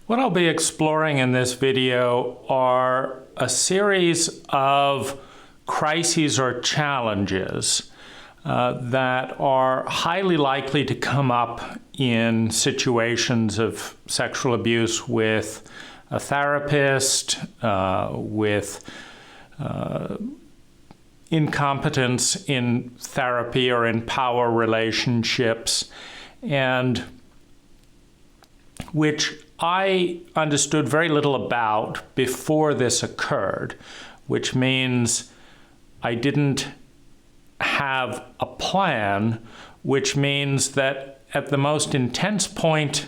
What I'll be exploring in this video are a series of crises or challenges that are highly likely to come up in situations of sexual abuse with a therapist, with incompetence in therapy or in power relationships, and which I understood very little about before this occurred, which means I didn't have a plan, which means that at the most intense point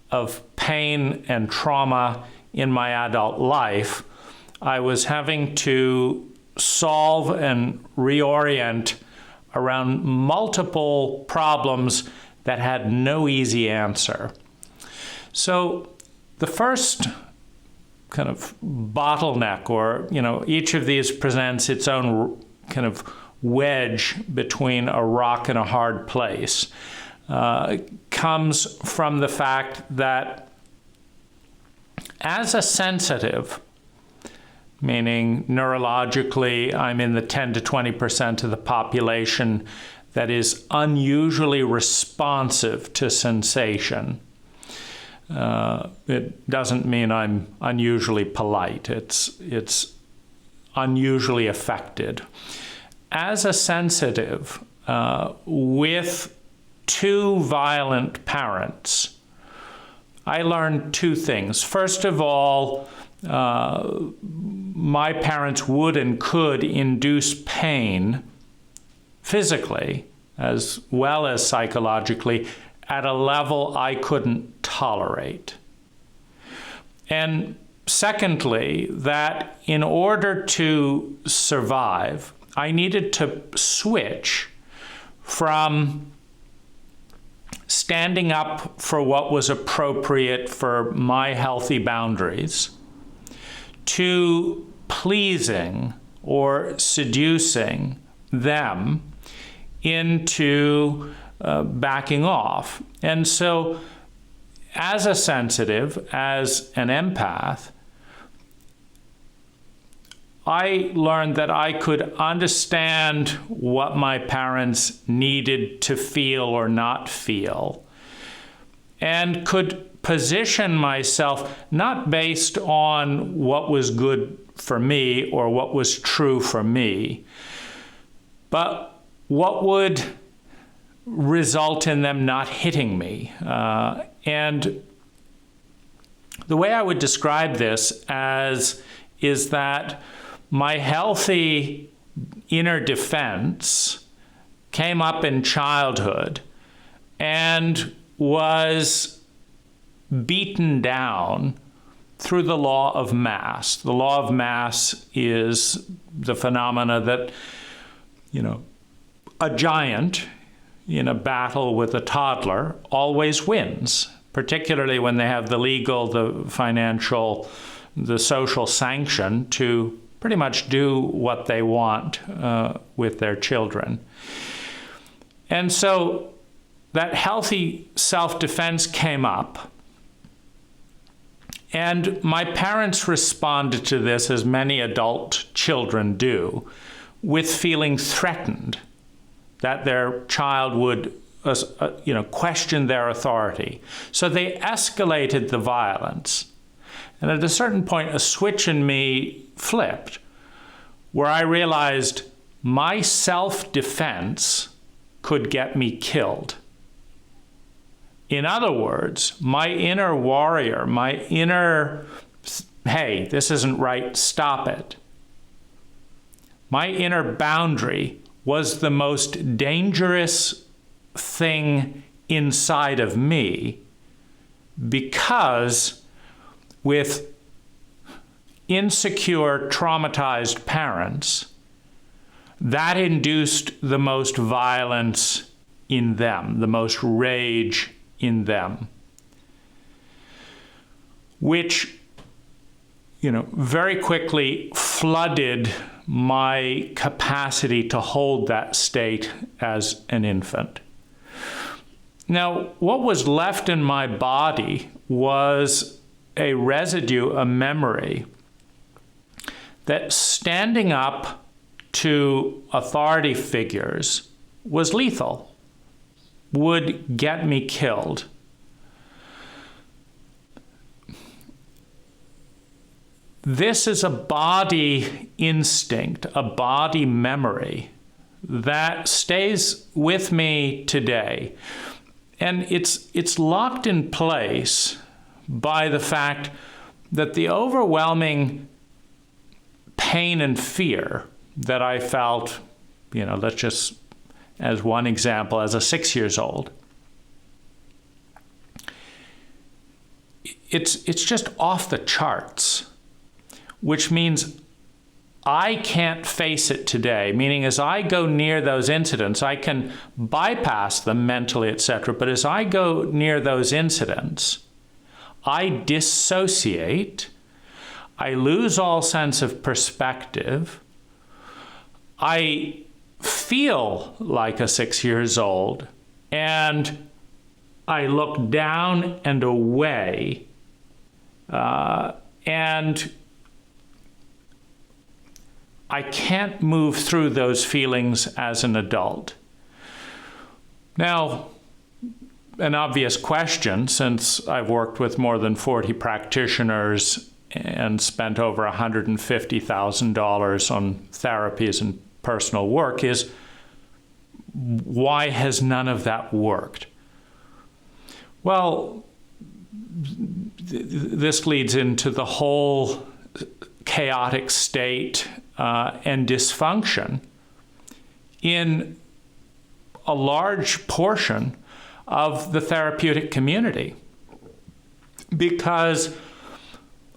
of pain and trauma in my adult life, I was having to solve and reorient around multiple problems that had no easy answer. So the first kind of bottleneck, or, each of these presents its own kind of wedge between a rock and a hard place, comes from the fact that as a sensitive, meaning neurologically I'm in the 10 to 20% of the population that is unusually responsive to sensation. It doesn't mean I'm unusually polite. It's unusually affected. As a sensitive, with two violent parents, I learned two things. First of all, my parents would and could induce pain physically as well as psychologically at a level I couldn't tolerate. And secondly, that in order to survive, I needed to switch from standing up for what was appropriate for my healthy boundaries to pleasing or seducing them into backing off. And so as a sensitive, as an empath, I learned that I could understand what my parents needed to feel or not feel, and could position myself not based on what was good for me or what was true for me, but what would result in them not hitting me. And the way I would describe this is that my healthy inner defense came up in childhood and was beaten down through the law of mass. The law of mass is the phenomena that, a giant in a battle with a toddler always wins, particularly when they have the legal, the financial, the social sanction to pretty much do what they want with their children. And so that healthy self-defense came up, and my parents responded to this, as many adult children do, with feeling threatened that their child would question their authority. So they escalated the violence. And at a certain point, a switch in me flipped, where I realized my self-defense could get me killed. In other words, my inner warrior, my inner, hey, this isn't right, stop it. My inner boundary was the most dangerous thing inside of me, because with insecure, traumatized parents, that induced the most violence in them, the most rage in them, which, very quickly flooded my capacity to hold that state as an infant. Now, what was left in my body was a residue, a memory, that standing up to authority figures was lethal, would get me killed. This is a body instinct, a body memory that stays with me today. And it's locked in place by the fact that the overwhelming pain and fear that I felt, let's just, as one example, as a 6 years old, it's just off the charts, which means I can't face it today, meaning as I go near those incidents, I can bypass them mentally, etc. But as I go near those incidents, I dissociate, I lose all sense of perspective, I feel like a 6 years old, and I look down and away, and I can't move through those feelings as an adult. Now, an obvious question, since I've worked with more than 40 practitioners and spent over $150,000 on therapies and personal work, is why has none of that worked? Well, this leads into the whole chaotic state and dysfunction in a large portion of the therapeutic community, because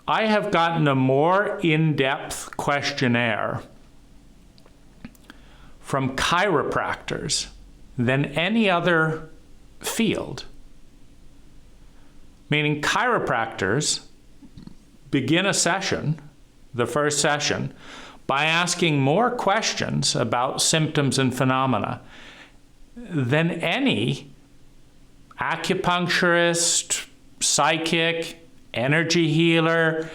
I have gotten a more in-depth questionnaire from chiropractors than any other field. Meaning chiropractors begin a session, the first session, by asking more questions about symptoms and phenomena than any acupuncturist, psychic, energy healer,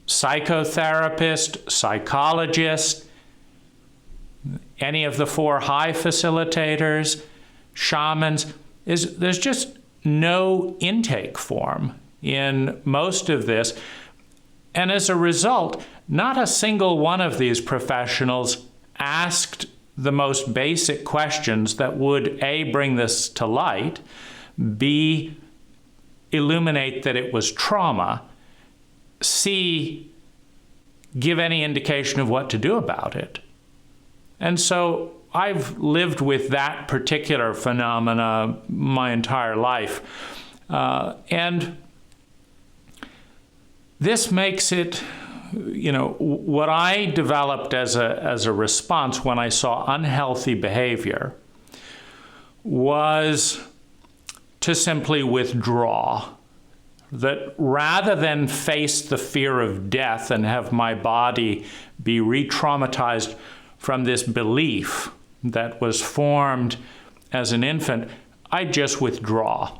psychotherapist, psychologist, any of the 4 high facilitators, shamans. There's just no intake form in most of this. And as a result, not a single one of these professionals asked the most basic questions that would A, bring this to light, B, illuminate that it was trauma, C, give any indication of what to do about it. And so I've lived with that particular phenomena my entire life. And this makes it, what I developed as a response when I saw unhealthy behavior was to simply withdraw. That rather than face the fear of death and have my body be re-traumatized from this belief that was formed as an infant, I just withdraw.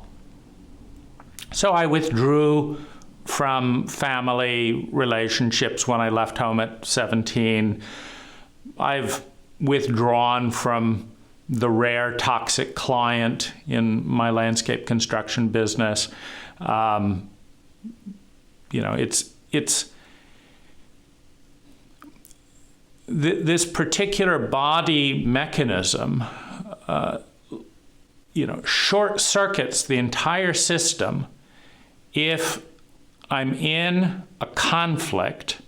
So I withdrew from family relationships when I left home at 17. I've withdrawn from the rare toxic client in my landscape construction business. This particular body mechanism, short circuits the entire system if I'm in a conflict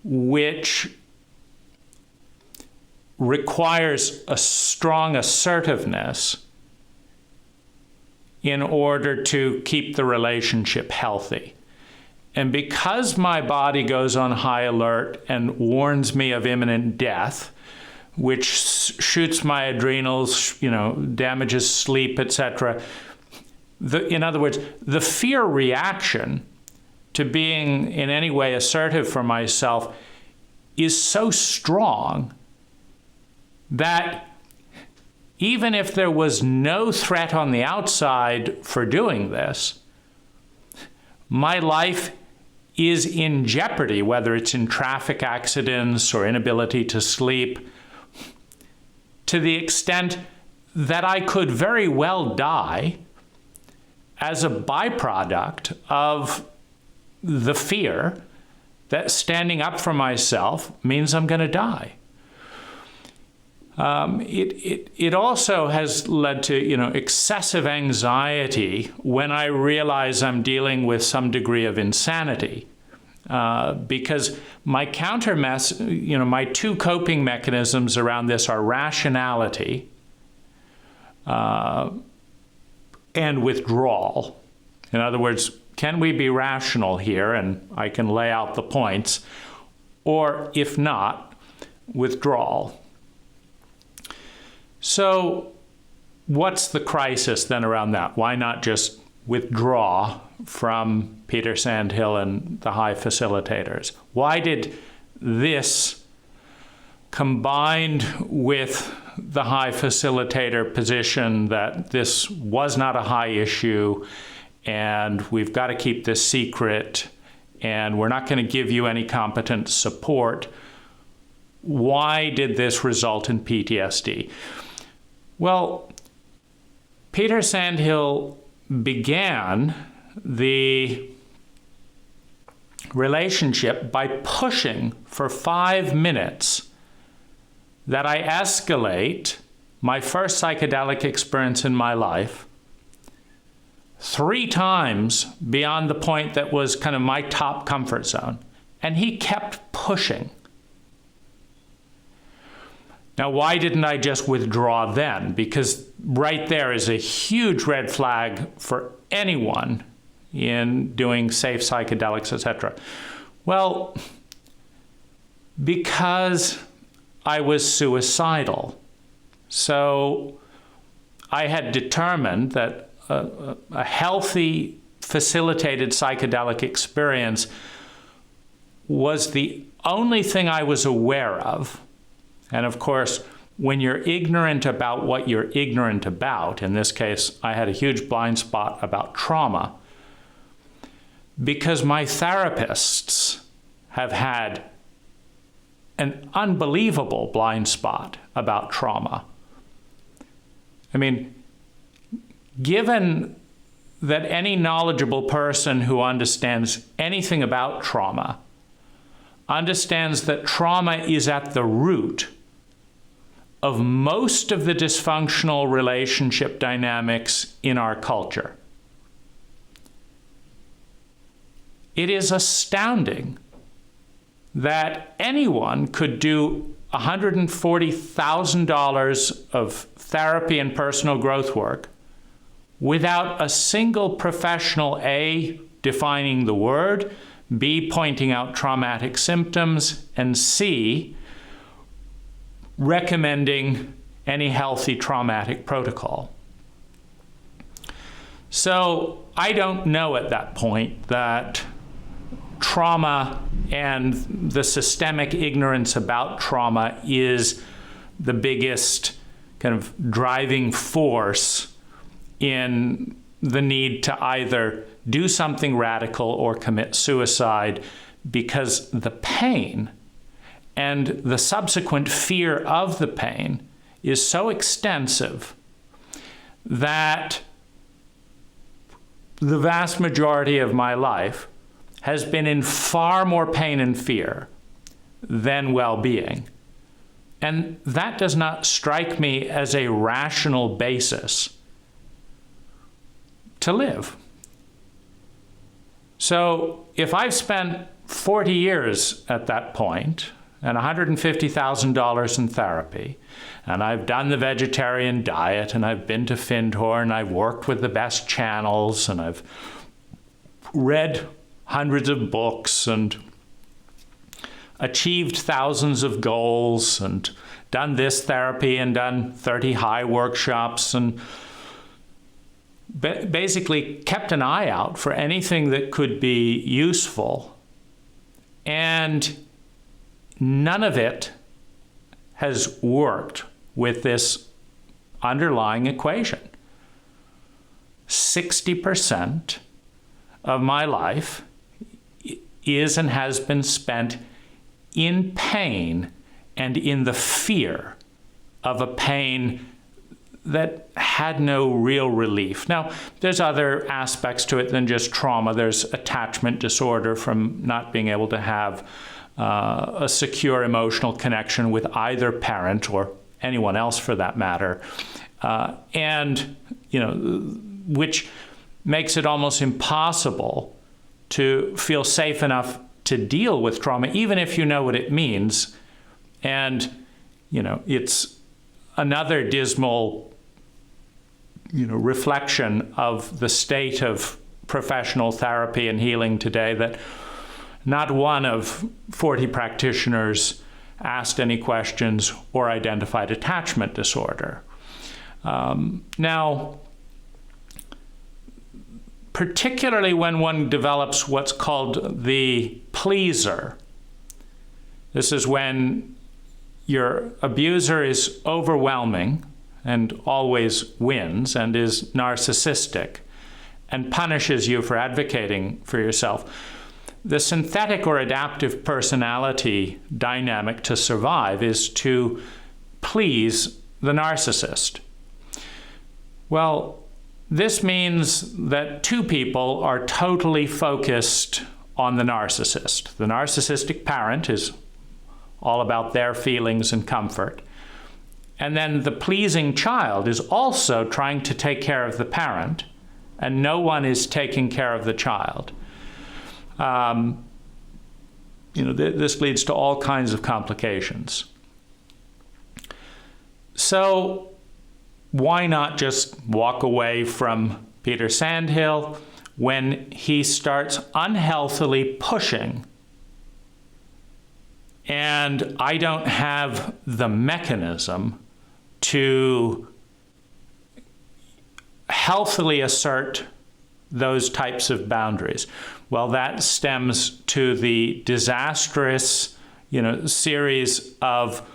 which requires a strong assertiveness in order to keep the relationship healthy. And because my body goes on high alert and warns me of imminent death, which shoots my adrenals, damages sleep, etc., in other words, the fear reaction to being in any way assertive for myself is so strong that even if there was no threat on the outside for doing this, my life is in jeopardy, whether it's in traffic accidents or inability to sleep, to the extent that I could very well die as a byproduct of the fear that standing up for myself means I'm going to die. It also has led to, excessive anxiety when I realize I'm dealing with some degree of insanity. Because my my two coping mechanisms around this are rationality and withdrawal. In other words, can we be rational here? And I can lay out the points. Or if not, withdrawal. So what's the crisis then around that? Why not just withdraw from Peter Sandhill and the high facilitators? Why did this, combined with the high facilitator position that this was not a high issue and we've got to keep this secret and we're not going to give you any competent support, why did this result in PTSD? Well, Peter Sandhill began the relationship by pushing for 5 minutes that I escalate my first psychedelic experience in my life 3 times beyond the point that was kind of my top comfort zone. And he kept pushing. Now, why didn't I just withdraw then? Because right there is a huge red flag for anyone in doing safe psychedelics, etc. Well, because I was suicidal. So I had determined that a healthy, facilitated psychedelic experience was the only thing I was aware of. And of course, when you're ignorant about what you're ignorant about, in this case, I had a huge blind spot about trauma, because my therapists have had an unbelievable blind spot about trauma. I mean, given that any knowledgeable person who understands anything about trauma understands that trauma is at the root of most of the dysfunctional relationship dynamics in our culture. It is astounding that anyone could do $140,000 of therapy and personal growth work without a single professional, A, defining the word, B, pointing out traumatic symptoms, and C, recommending any healthy traumatic protocol. So I don't know at that point that trauma and the systemic ignorance about trauma is the biggest kind of driving force in the need to either do something radical or commit suicide, because the pain and the subsequent fear of the pain is so extensive that the vast majority of my life has been in far more pain and fear than well-being. And that does not strike me as a rational basis to live. So if I've spent 40 years at that point and $150,000 in therapy, and I've done the vegetarian diet, and I've been to Findhorn, and I've worked with the best channels, and I've read hundreds of books and achieved thousands of goals and done this therapy and done 30 high workshops and basically kept an eye out for anything that could be useful. And none of it has worked with this underlying equation. 60% of my life is and has been spent in pain and in the fear of a pain that had no real relief. Now, there's other aspects to it than just trauma. There's attachment disorder from not being able to have a secure emotional connection with either parent or anyone else for that matter, and which makes it almost impossible to feel safe enough to deal with trauma, even if you know what it means. And it's another dismal reflection of the state of professional therapy and healing today, that not one of 40 practitioners asked any questions or identified attachment disorder. Now, particularly when one develops what's called the pleaser, this is when your abuser is overwhelming and always wins and is narcissistic and punishes you for advocating for yourself. The synthetic or adaptive personality dynamic to survive is to please the narcissist. Well, this means that two people are totally focused on the narcissist. The narcissistic parent is all about their feelings and comfort. And then the pleasing child is also trying to take care of the parent, and no one is taking care of the child. This leads to all kinds of complications. So why not just walk away from Peter Sandhill when he starts unhealthily pushing, and I don't have the mechanism to healthily assert those types of boundaries? Well, that stems to the disastrous, series of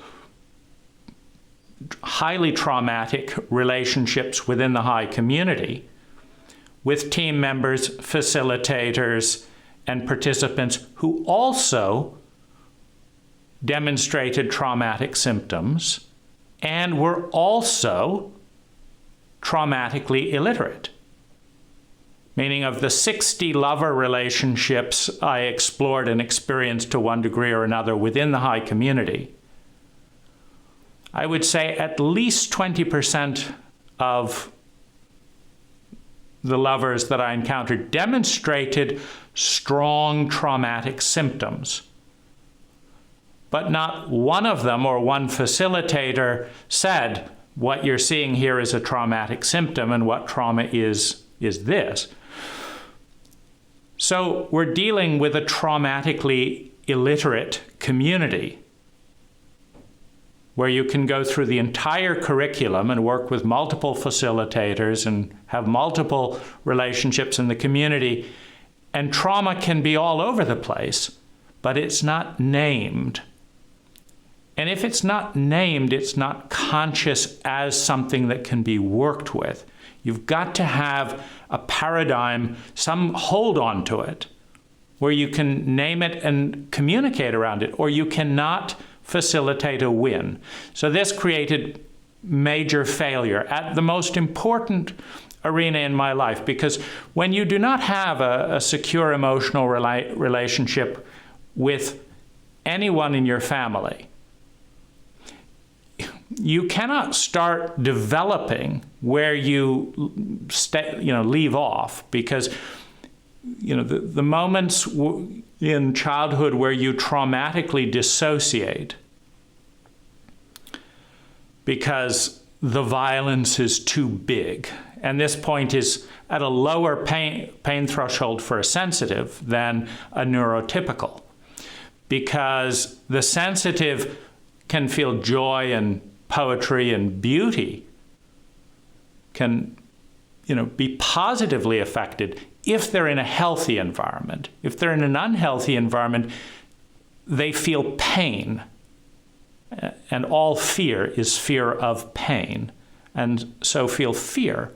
highly traumatic relationships within the high community with team members, facilitators, and participants who also demonstrated traumatic symptoms and were also traumatically illiterate. Meaning, of the 60 lover relationships I explored and experienced to one degree or another within the high community, I would say at least 20% of the lovers that I encountered demonstrated strong traumatic symptoms. But not one of them or one facilitator said, what you're seeing here is a traumatic symptom, and what trauma is this. So we're dealing with a traumatically illiterate community where you can go through the entire curriculum and work with multiple facilitators and have multiple relationships in the community, and trauma can be all over the place, but it's not named. And if it's not named, it's not conscious as something that can be worked with. You've got to have a paradigm, some hold on to it, where you can name it and communicate around it, or you cannot facilitate a win. So this created major failure at the most important arena in my life, because when you do not have a secure emotional relationship with anyone in your family, you cannot start developing where you leave off, because the moments in childhood where you traumatically dissociate because the violence is too big, and this point is at a lower pain threshold for a sensitive than a neurotypical, because the sensitive can feel joy and poetry and beauty, can be positively affected if they're in a healthy environment. If they're in an unhealthy environment, they feel pain. And all fear is fear of pain. And so feel fear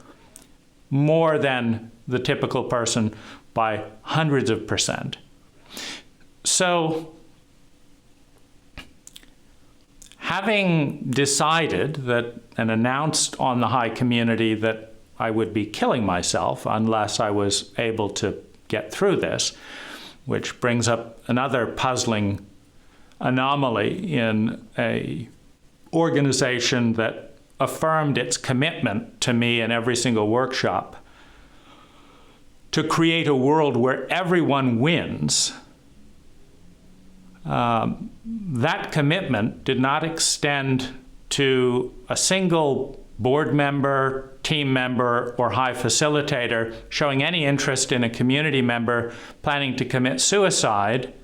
more than the typical person by hundreds of %. So, having decided that and announced on the high community that I would be killing myself unless I was able to get through this, which brings up another puzzling anomaly in a organization that affirmed its commitment to me in every single workshop to create a world where everyone wins. That commitment did not extend to a single board member, team member, or high facilitator showing any interest in a community member planning to commit suicide,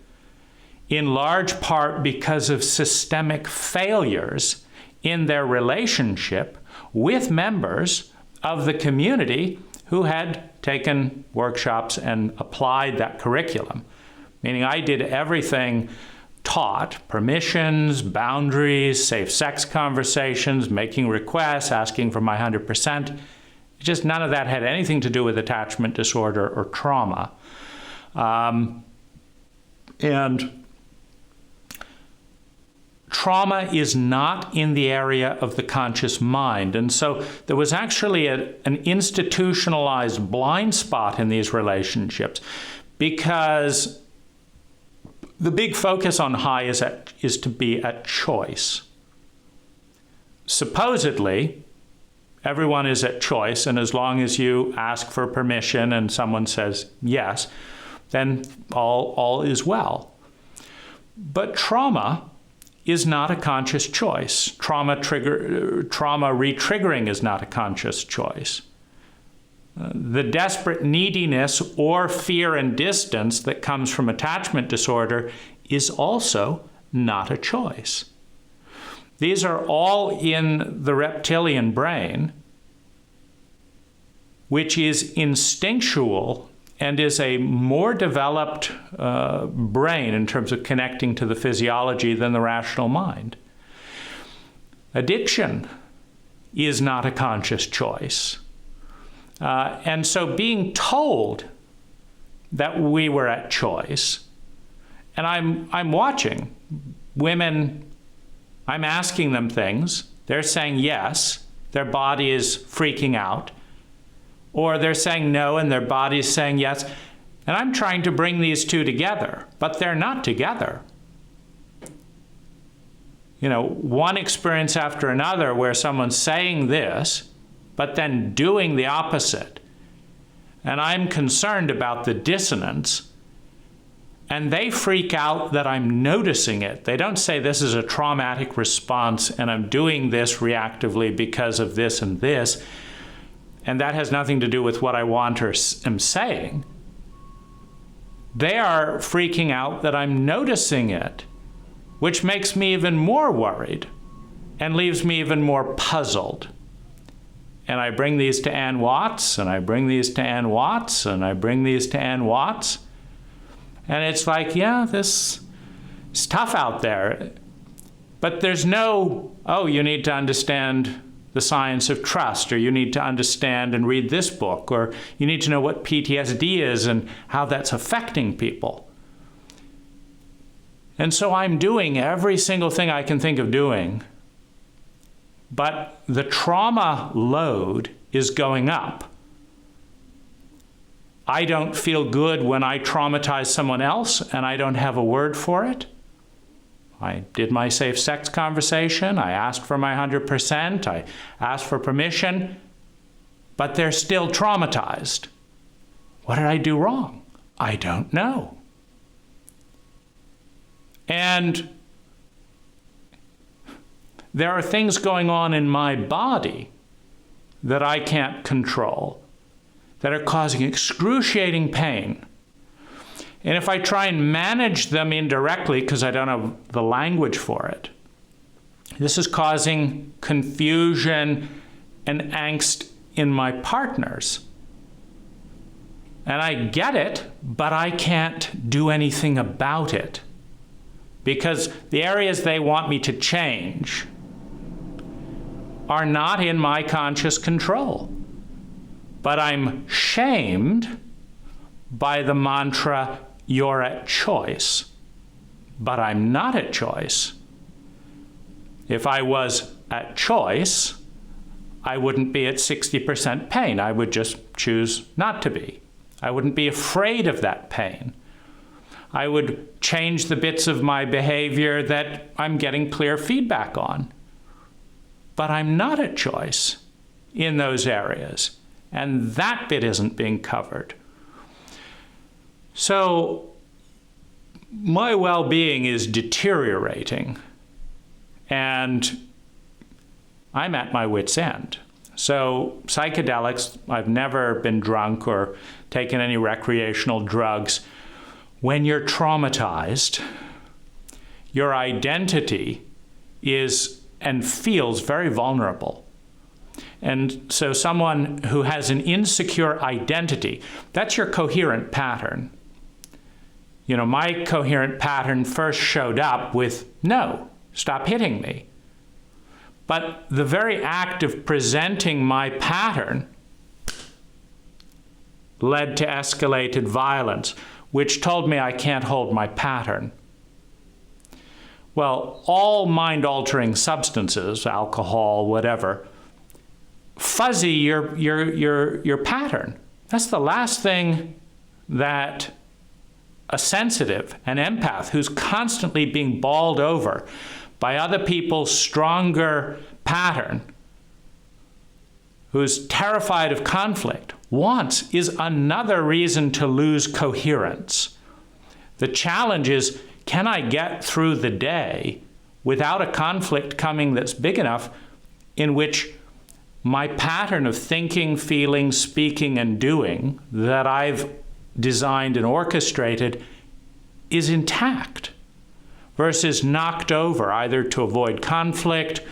in large part because of systemic failures in their relationship with members of the community who had taken workshops and applied that curriculum. Meaning I did everything taught, permissions, boundaries, safe sex conversations, making requests, asking for my 100%. Just none of that had anything to do with attachment disorder or trauma. And trauma is not in the area of the conscious mind. And so there was actually an institutionalized blind spot in these relationships, because the big focus on high is to be at choice. Supposedly, everyone is at choice, and as long as you ask for permission and someone says yes, then all is well. But trauma is not a conscious choice. Trauma re-triggering is not a conscious choice. The desperate neediness or fear and distance that comes from attachment disorder is also not a choice. These are all in the reptilian brain, which is instinctual and is a more developed brain in terms of connecting to the physiology than the rational mind. Addiction is not a conscious choice. And so being told that we were at choice, and I'm watching women, I'm asking them things, they're saying yes, their body is freaking out, or they're saying no and their body is saying yes, and I'm trying to bring these two together, but they're not together. You know, one experience after another where someone's saying this, but then doing the opposite. And I'm concerned about the dissonance. And they freak out that I'm noticing it. They don't say this is a traumatic response and I'm doing this reactively because of this and this. And that has nothing to do with what I want or am saying. They are freaking out that I'm noticing it, which makes me even more worried and leaves me even more puzzled. And I bring these to Ann Watts, and I bring these to Ann Watts, and I bring these to Ann Watts. And it's like, yeah, this is tough out there. But there's no, oh, you need to understand the science of trust, or you need to understand and read this book, or you need to know what PTSD is and how that's affecting people. And so I'm doing every single thing I can think of doing. But the trauma load is going up. I don't feel good when I traumatize someone else and I don't have a word for it. I did my safe sex conversation. I asked for my 100%. I asked for permission. But they're still traumatized. What did I do wrong? I don't know. And there are things going on in my body that I can't control that are causing excruciating pain. And if I try and manage them indirectly, because I don't have the language for it, this is causing confusion and angst in my partners. And I get it, but I can't do anything about it, because the areas they want me to change are not in my conscious control. But I'm shamed by the mantra, "You're at choice," but I'm not at choice. If I was at choice, I wouldn't be at 60% pain. I would just choose not to be. I wouldn't be afraid of that pain. I would change the bits of my behavior that I'm getting clear feedback on. But I'm not at choice in those areas, and that bit isn't being covered. So my well-being is deteriorating, and I'm at my wit's end. So psychedelics, I've never been drunk or taken any recreational drugs. When you're traumatized, your identity is and feels very vulnerable. And so someone who has an insecure identity, that's your coherent pattern. You know, my coherent pattern first showed up with, "No, stop hitting me." But the very act of presenting my pattern led to escalated violence, which told me I can't hold my pattern. Well, all mind-altering substances, alcohol, whatever, fuzzy your pattern. That's the last thing that a sensitive, an empath, who's constantly being bawled over by other people's stronger pattern, who's terrified of conflict, wants is another reason to lose coherence. The challenge is, can I get through the day without a conflict coming that's big enough in which my pattern of thinking, feeling, speaking, and doing that I've designed and orchestrated is intact versus knocked over, either to avoid conflict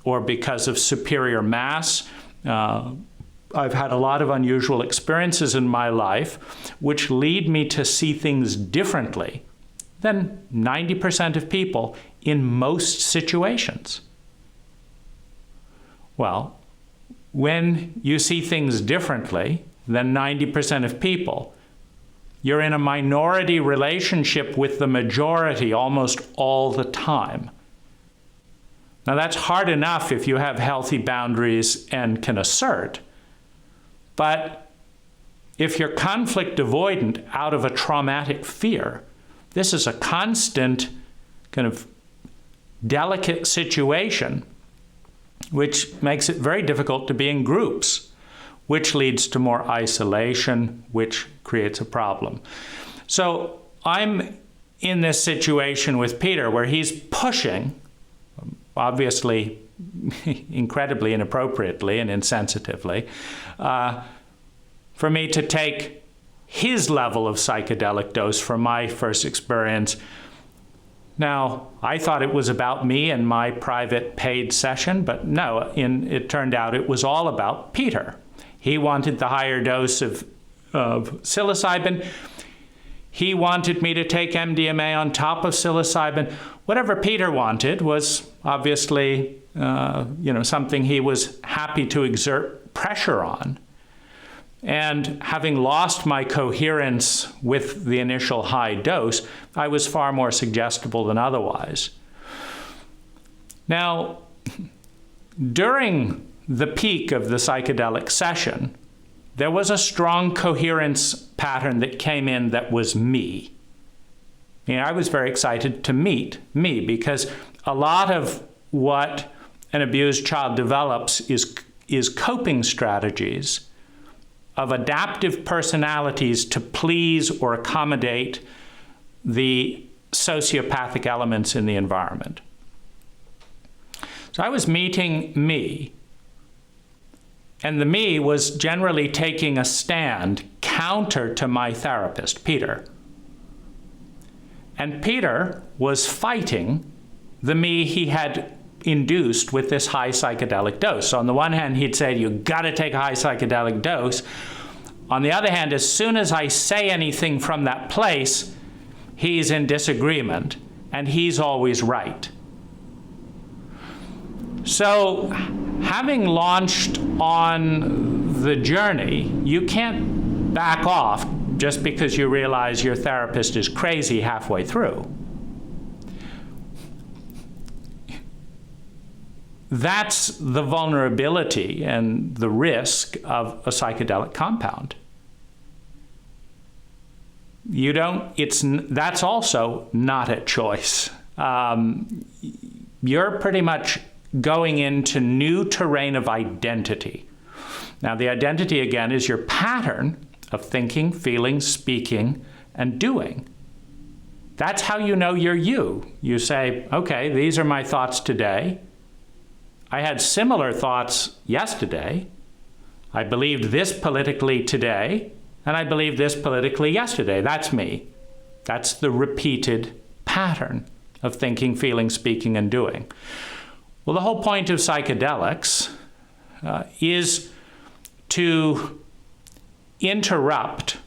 or because of superior mass. I've had a lot of unusual experiences in my life which lead me to see things differently than 90% of people in most situations. Well, when you see things differently than 90% of people, you're in a minority relationship with the majority almost all the time. Now, that's hard enough if you have healthy boundaries and can assert. But if you're conflict avoidant out of a traumatic fear, this is a constant kind of delicate situation, which makes it very difficult to be in groups, which leads to more isolation, which creates a problem. So I'm in this situation with Peter where he's pushing, obviously incredibly inappropriately and insensitively, for me to take his level of psychedelic dose from my first experience. Now, I thought it was about me and my private paid session, but no, it turned out it was all about Peter. He wanted the higher dose of psilocybin. He wanted me to take MDMA on top of psilocybin. Whatever Peter wanted was obviously something he was happy to exert pressure on. And having lost my coherence with the initial high dose, I was far more suggestible than otherwise. Now, during the peak of the psychedelic session, there was a strong coherence pattern that came in that was me. I was very excited to meet me because a lot of what an abused child develops is coping strategies of adaptive personalities to please or accommodate the sociopathic elements in the environment. So I was meeting me, and the me was generally taking a stand counter to my therapist, Peter. And Peter was fighting the me he had induced with this high psychedelic dose. So on the one hand, he'd say, you gotta take a high psychedelic dose. On the other hand, as soon as I say anything from that place, he's in disagreement, and he's always right. So having launched on the journey, you can't back off just because you realize your therapist is crazy halfway through. That's the vulnerability and the risk of a psychedelic compound. That's also not a choice. You're pretty much going into new terrain of identity. Now, the identity, again, is your pattern of thinking, feeling, speaking, and doing. That's how you know you're you. You say, okay, these are my thoughts today. I had similar thoughts yesterday. I believed this politically today, and I believed this politically yesterday. That's me. That's the repeated pattern of thinking, feeling, speaking, and doing. Well, the whole point of psychedelics is to interrupt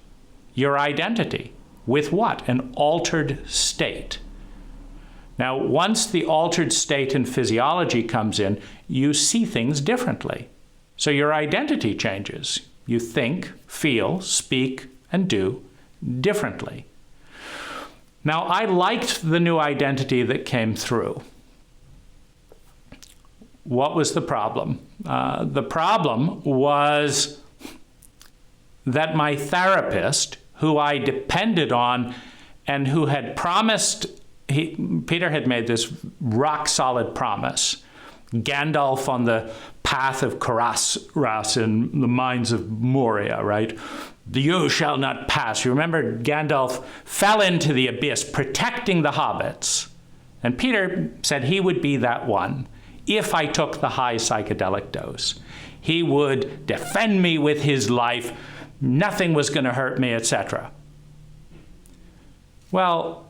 your identity with what? An altered state. Now, once the altered state in physiology comes in, you see things differently. So your identity changes. You think, feel, speak, and do differently. Now, I liked the new identity that came through. What was the problem? The problem was that my therapist, who I depended on and who had promised, Peter had made this rock-solid promise. Gandalf on the path of Karas in the mines of Moria, right? You shall not pass. You remember Gandalf fell into the abyss protecting the hobbits. And Peter said he would be that one if I took the high psychedelic dose. He would defend me with his life. Nothing was going to hurt me, etc. Well,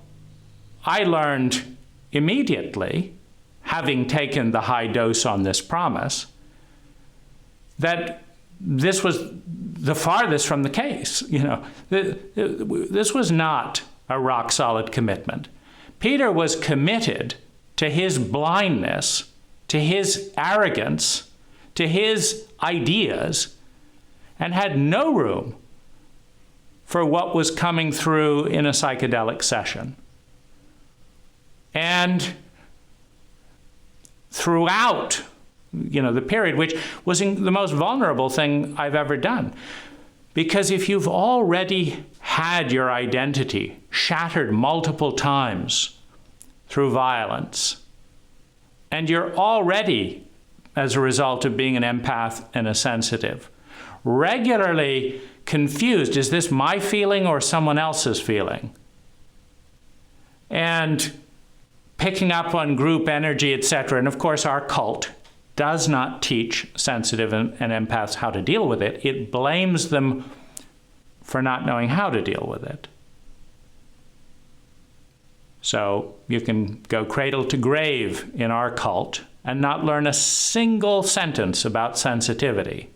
I learned immediately, having taken the high dose on this promise, that this was the farthest from the case. This was not a rock-solid commitment. Peter was committed to his blindness, to his arrogance, to his ideas, and had no room for what was coming through in a psychedelic session. And throughout, the period, which was the most vulnerable thing I've ever done. Because if you've already had your identity shattered multiple times through violence, and you're already, as a result of being an empath and a sensitive, regularly confused, is this my feeling or someone else's feeling? And picking up on group energy, etc. And of course, our cult does not teach sensitive and empaths how to deal with it. It blames them for not knowing how to deal with it. So you can go cradle to grave in our cult and not learn a single sentence about sensitivity.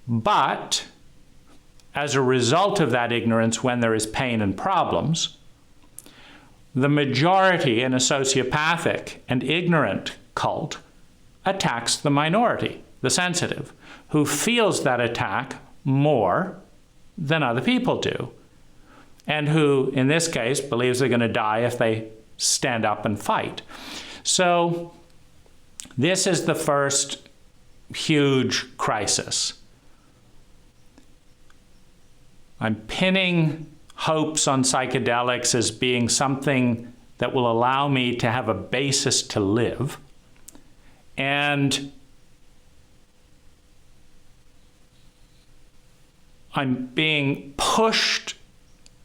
But as a result of that ignorance, when there is pain and problems, the majority in a sociopathic and ignorant cult attacks the minority, the sensitive, who feels that attack more than other people do, and who, in this case, believes they're going to die if they stand up and fight. So this is the first huge crisis. I'm pinning hopes on psychedelics as being something that will allow me to have a basis to live. And I'm being pushed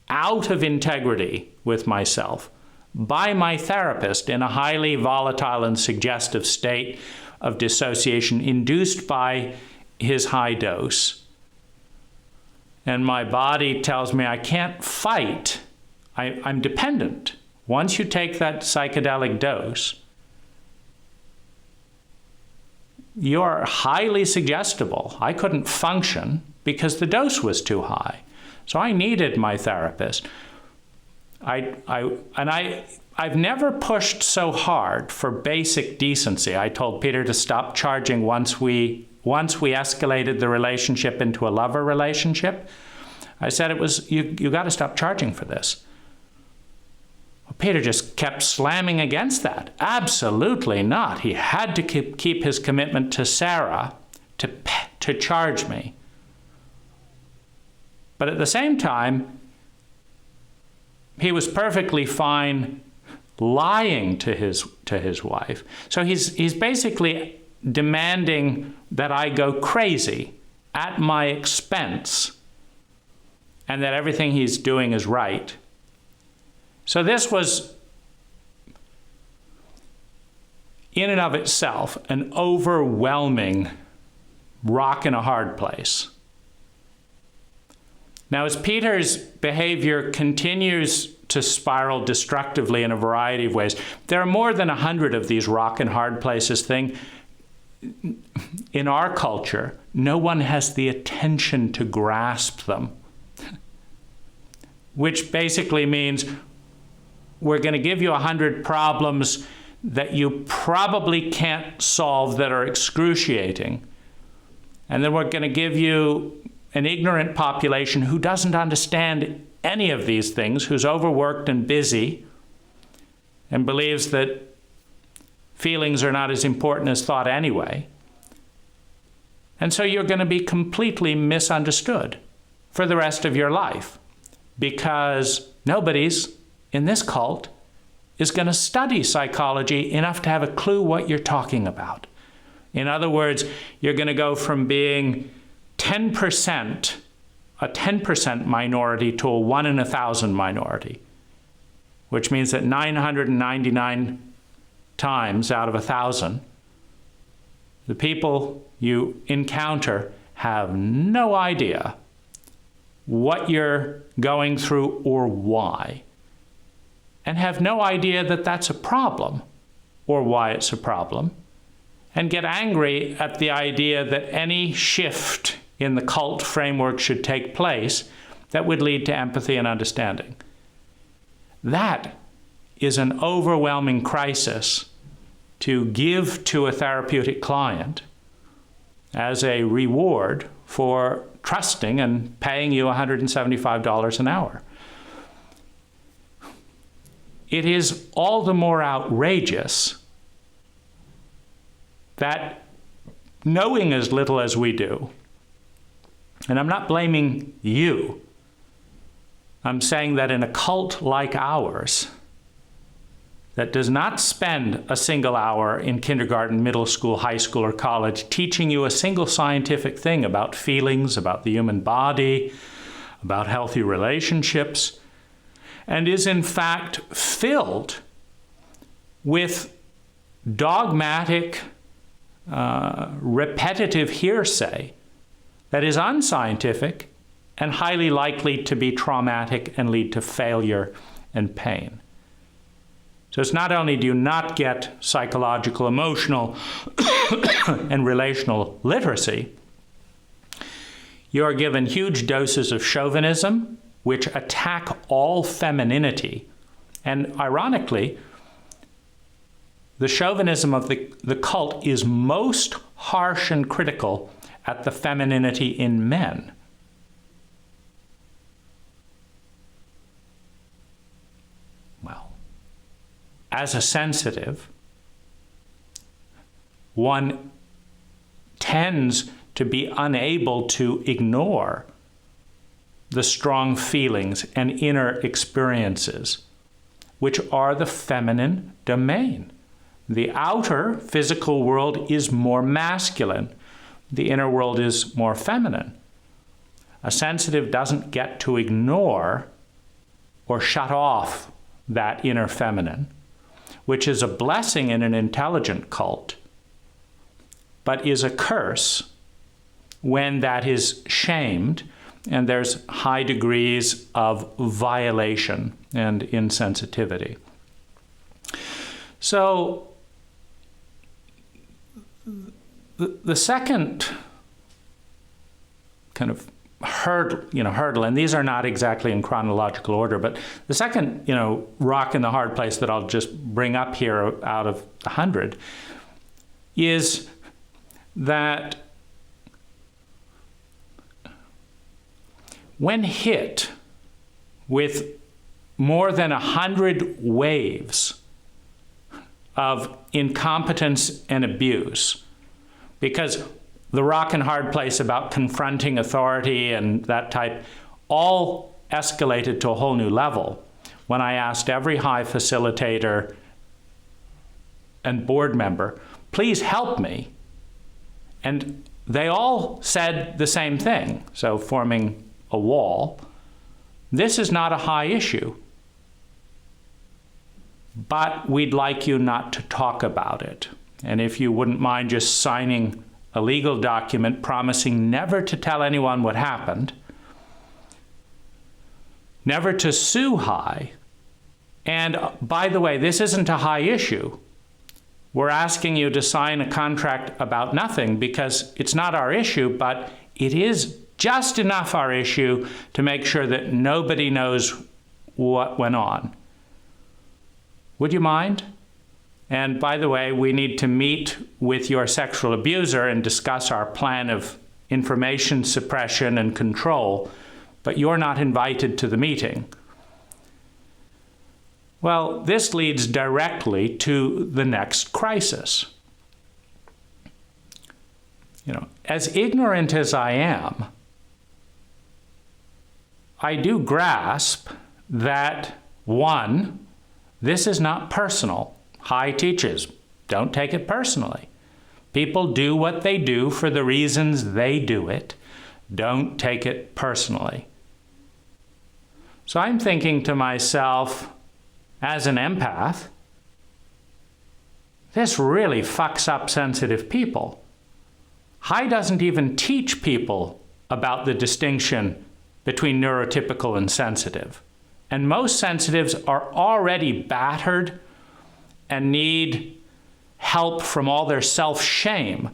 out of integrity with myself by my therapist in a highly volatile and suggestive state of dissociation induced by his high dose. And my body tells me I can't fight. I'm dependent. Once you take that psychedelic dose, you're highly suggestible. I couldn't function because the dose was too high. So I needed my therapist. I've never pushed so hard for basic decency. I told Peter to stop charging once we once we escalated the relationship into a lover relationship, I said it was, you got to stop charging for this. Well, Peter just kept slamming against that. Absolutely not. He had to keep his commitment to Sarah to charge me. But at the same time, he was perfectly fine lying to his wife. So he's basically demanding that I go crazy at my expense and that everything he's doing is right. So this was, in and of itself, an overwhelming rock in a hard place. Now, as Peter's behavior continues to spiral destructively in a variety of ways, there are more than 100 of these rock and hard places thing. In our culture, no one has the attention to grasp them, which basically means we're going to give you 100 problems that you probably can't solve that are excruciating. And then we're going to give you an ignorant population who doesn't understand any of these things, who's overworked and busy and believes that feelings are not as important as thought anyway. And so you're going to be completely misunderstood for the rest of your life, because nobody's in this cult is going to study psychology enough to have a clue what you're talking about. In other words, you're going to go from being a 10% minority to a 1 in 1,000 minority, which means that 999 times out of 1,000, the people you encounter have no idea what you're going through or why, and have no idea that that's a problem or why it's a problem, and get angry at the idea that any shift in the cult framework should take place that would lead to empathy and understanding. That is an overwhelming crisis to give to a therapeutic client as a reward for trusting and paying you $175 an hour. It is all the more outrageous that, knowing as little as we do, and I'm not blaming you, I'm saying that in a cult like ours, that does not spend a single hour in kindergarten, middle school, high school, or college teaching you a single scientific thing about feelings, about the human body, about healthy relationships, and is in fact filled with dogmatic, repetitive hearsay that is unscientific and highly likely to be traumatic and lead to failure and pain. So it's not only do you not get psychological, emotional, and relational literacy, you are given huge doses of chauvinism, which attack all femininity. And ironically, the chauvinism of the cult is most harsh and critical at the femininity in men. Well, as a sensitive, one tends to be unable to ignore the strong feelings and inner experiences, which are the feminine domain. The outer physical world is more masculine. The inner world is more feminine. A sensitive doesn't get to ignore or shut off that inner feminine, which is a blessing in an intelligent cult, but is a curse when that is shamed and there's high degrees of violation and insensitivity. So the second kind of hurdle, and these are not exactly in chronological order, but the second, rock in the hard place that I'll just bring up here out of 100 is that when hit with more than 100 waves of incompetence and abuse, because the rock and hard place about confronting authority and that type all escalated to a whole new level when I asked every high facilitator and board member, please help me. And they all said the same thing, so forming a wall. This is not a high issue, but we'd like you not to talk about it. And if you wouldn't mind just signing a legal document promising never to tell anyone what happened, never to sue high. And by the way, this isn't a high issue. We're asking you to sign a contract about nothing because it's not our issue, but it is just enough our issue to make sure that nobody knows what went on. Would you mind? And by the way, we need to meet with your sexual abuser and discuss our plan of information suppression and control, but you're not invited to the meeting. Well, this leads directly to the next crisis. As ignorant as I am, I do grasp that, one, this is not personal. High teaches, don't take it personally. People do what they do for the reasons they do it. Don't take it personally. So I'm thinking to myself, as an empath, this really fucks up sensitive people. High doesn't even teach people about the distinction between neurotypical and sensitive. And most sensitives are already battered and need help from all their self-shame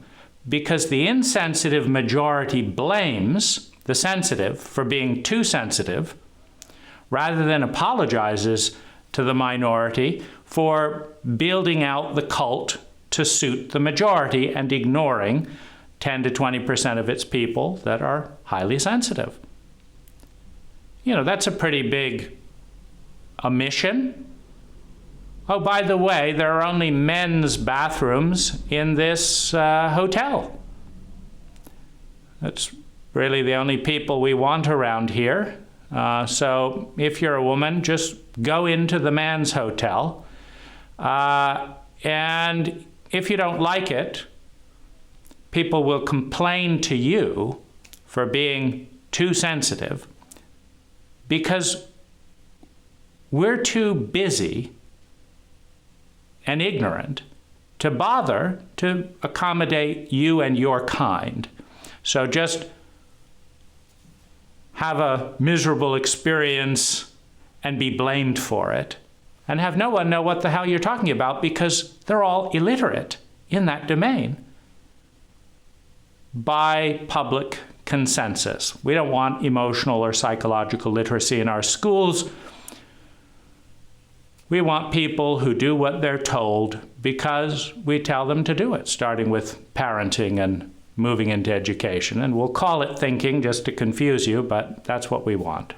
because the insensitive majority blames the sensitive for being too sensitive rather than apologizes to the minority for building out the cult to suit the majority and ignoring 10 to 20% of its people that are highly sensitive. That's a pretty big omission. Oh, by the way, there are only men's bathrooms in this hotel. That's really the only people we want around here. So if you're a woman, just go into the man's hotel. And if you don't like it, people will complain to you for being too sensitive because we're too busy and ignorant to bother to accommodate you and your kind. So just have a miserable experience and be blamed for it, and have no one know what the hell you're talking about because they're all illiterate in that domain by public consensus. We don't want emotional or psychological literacy in our schools. We want people who do what they're told because we tell them to do it, starting with parenting and moving into education. And we'll call it thinking just to confuse you, but that's what we want.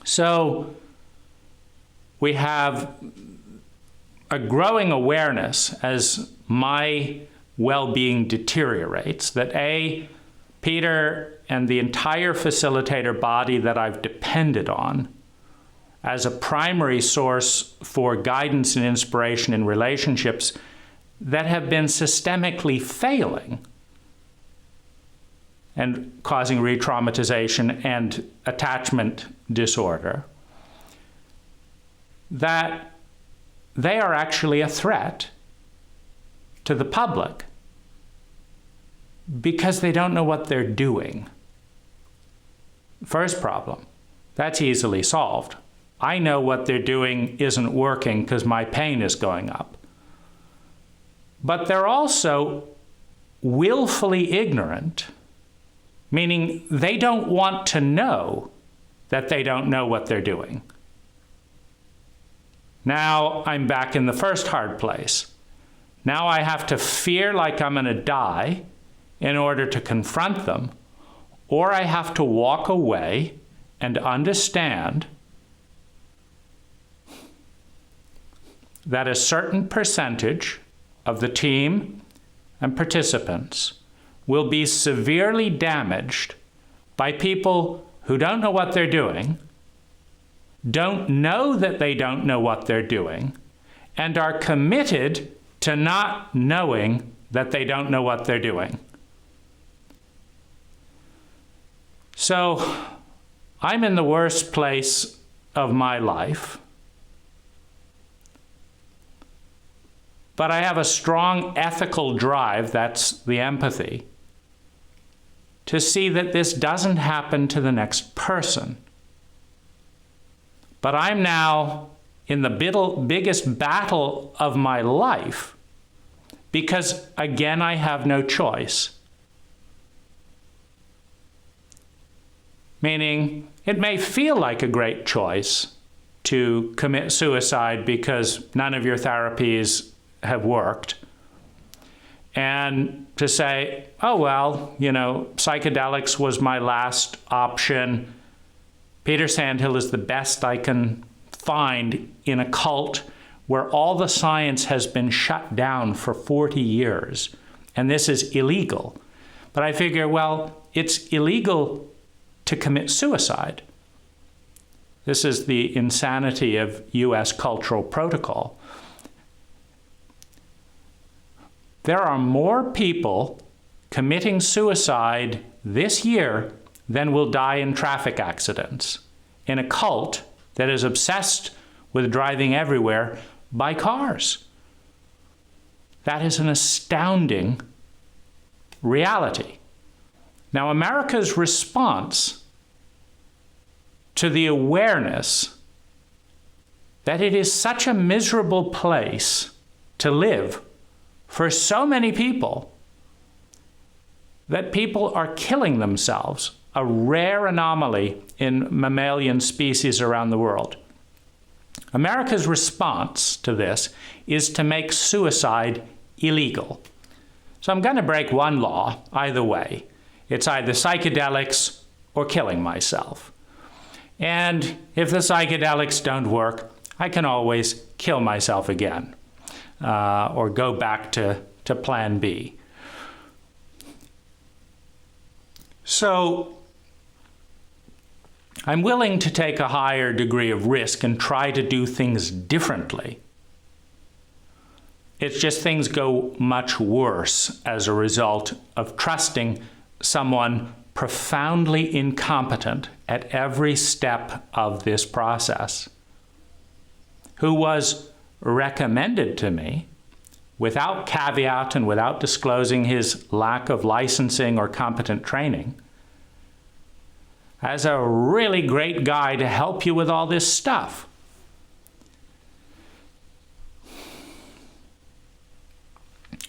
So we have a growing awareness as my well-being deteriorates that Peter and the entire facilitator body that I've depended on as a primary source for guidance and inspiration in relationships that have been systemically failing and causing re-traumatization and attachment disorder, that they are actually a threat to the public because they don't know what they're doing. First problem, that's easily solved. I know what they're doing isn't working because my pain is going up. But they're also willfully ignorant, meaning they don't want to know that they don't know what they're doing. Now I'm back in the first hard place. Now I have to fear like I'm going to die in order to confront them, or I have to walk away and understand that a certain percentage of the team and participants will be severely damaged by people who don't know what they're doing, don't know that they don't know what they're doing, and are committed to not knowing that they don't know what they're doing. So I'm in the worst place of my life, but I have a strong ethical drive, that's the empathy, to see that this doesn't happen to the next person. But I'm now in the biggest battle of my life because, again, I have no choice. Meaning, it may feel like a great choice to commit suicide because none of your therapies have worked. And to say, oh, well, psychedelics was my last option. Peter Sandhill is the best I can find in a cult where all the science has been shut down for 40 years, and this is illegal. But I figure, well, it's illegal to commit suicide. This is the insanity of U.S. cultural protocol. There are more people committing suicide this year than will die in traffic accidents in a cult that is obsessed with driving everywhere by cars. That is an astounding reality. Now, America's response to the awareness that it is such a miserable place to live for so many people that people are killing themselves, a rare anomaly in mammalian species around the world. America's response to this is to make suicide illegal. So I'm going to break one law either way. It's either psychedelics or killing myself. And if the psychedelics don't work, I can always kill myself again. Or go back to plan B. So I'm willing to take a higher degree of risk and try to do things differently. It's just things go much worse as a result of trusting someone profoundly incompetent at every step of this process, who was recommended to me without caveat and without disclosing his lack of licensing or competent training as a really great guy to help you with all this stuff.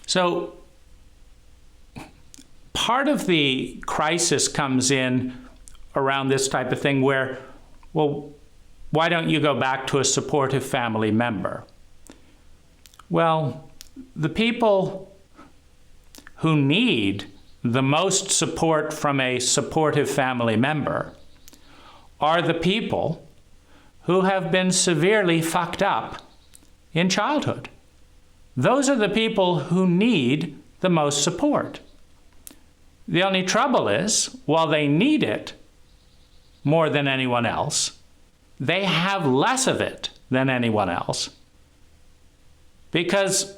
So part of the crisis comes in around this type of thing where, well, why don't you go back to a supportive family member? Well, the people who need the most support from a supportive family member are the people who have been severely fucked up in childhood. Those are the people who need the most support. The only trouble is, while they need it more than anyone else, they have less of it than anyone else. Because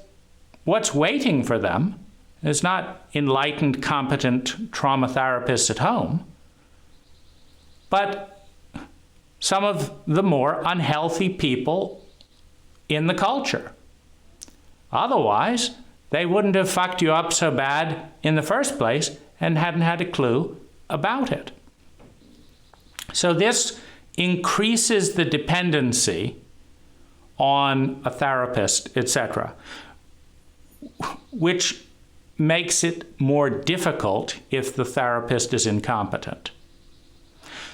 what's waiting for them is not enlightened, competent trauma therapists at home, but some of the more unhealthy people in the culture. Otherwise, they wouldn't have fucked you up so bad in the first place and hadn't had a clue about it. So this increases the dependency on a therapist, etc., which makes it more difficult if the therapist is incompetent.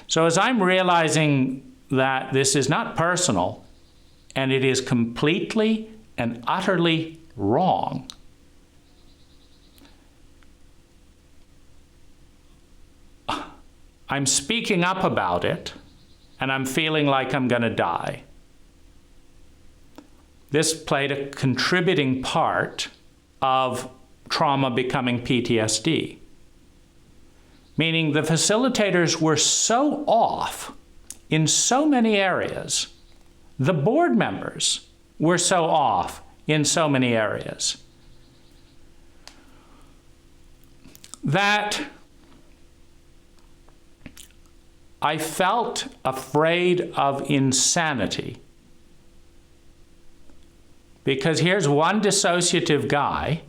So as I'm realizing that this is not personal and it is completely and utterly wrong, I'm speaking up about it, and I'm feeling like I'm going to die. This played a contributing part of trauma becoming PTSD. Meaning the facilitators were so off in so many areas. The board members were so off in so many areas that I felt afraid of insanity. Because here's one dissociative guy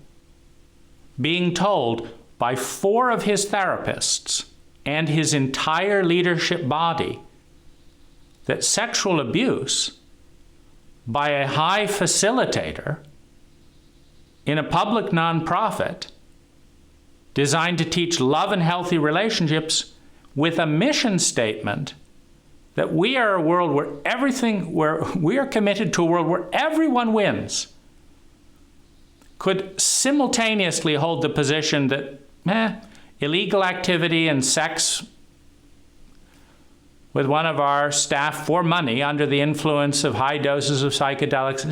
being told by 4 of his therapists and his entire leadership body that sexual abuse by a high facilitator in a public nonprofit designed to teach love and healthy relationships with a mission statement that we are a world where we are committed to a world where everyone wins, could simultaneously hold the position that illegal activity and sex with one of our staff for money under the influence of high doses of psychedelics,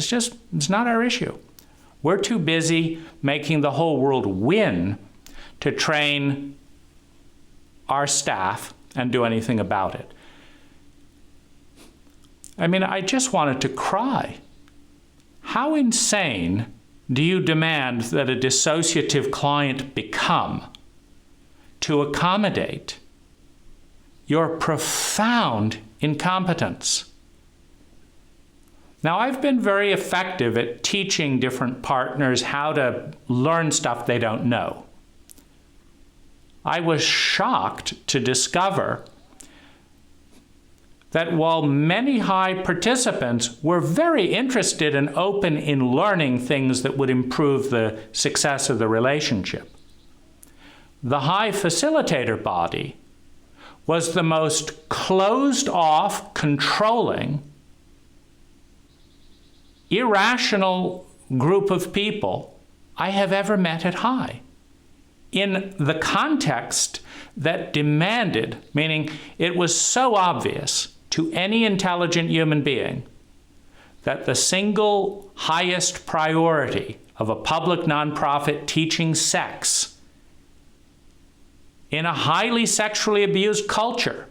it's not our issue. We're too busy making the whole world win to train our staff and do anything about it. I mean, I just wanted to cry. How insane do you demand that a dissociative client become to accommodate your profound incompetence? Now, I've been very effective at teaching different partners how to learn stuff they don't know. I was shocked to discover that while many high participants were very interested and open in learning things that would improve the success of the relationship, the high facilitator body was the most closed off, controlling, irrational group of people I have ever met at high. In the context that demanded, meaning it was so obvious to any intelligent human being that the single highest priority of a public nonprofit teaching sex in a highly sexually abused culture,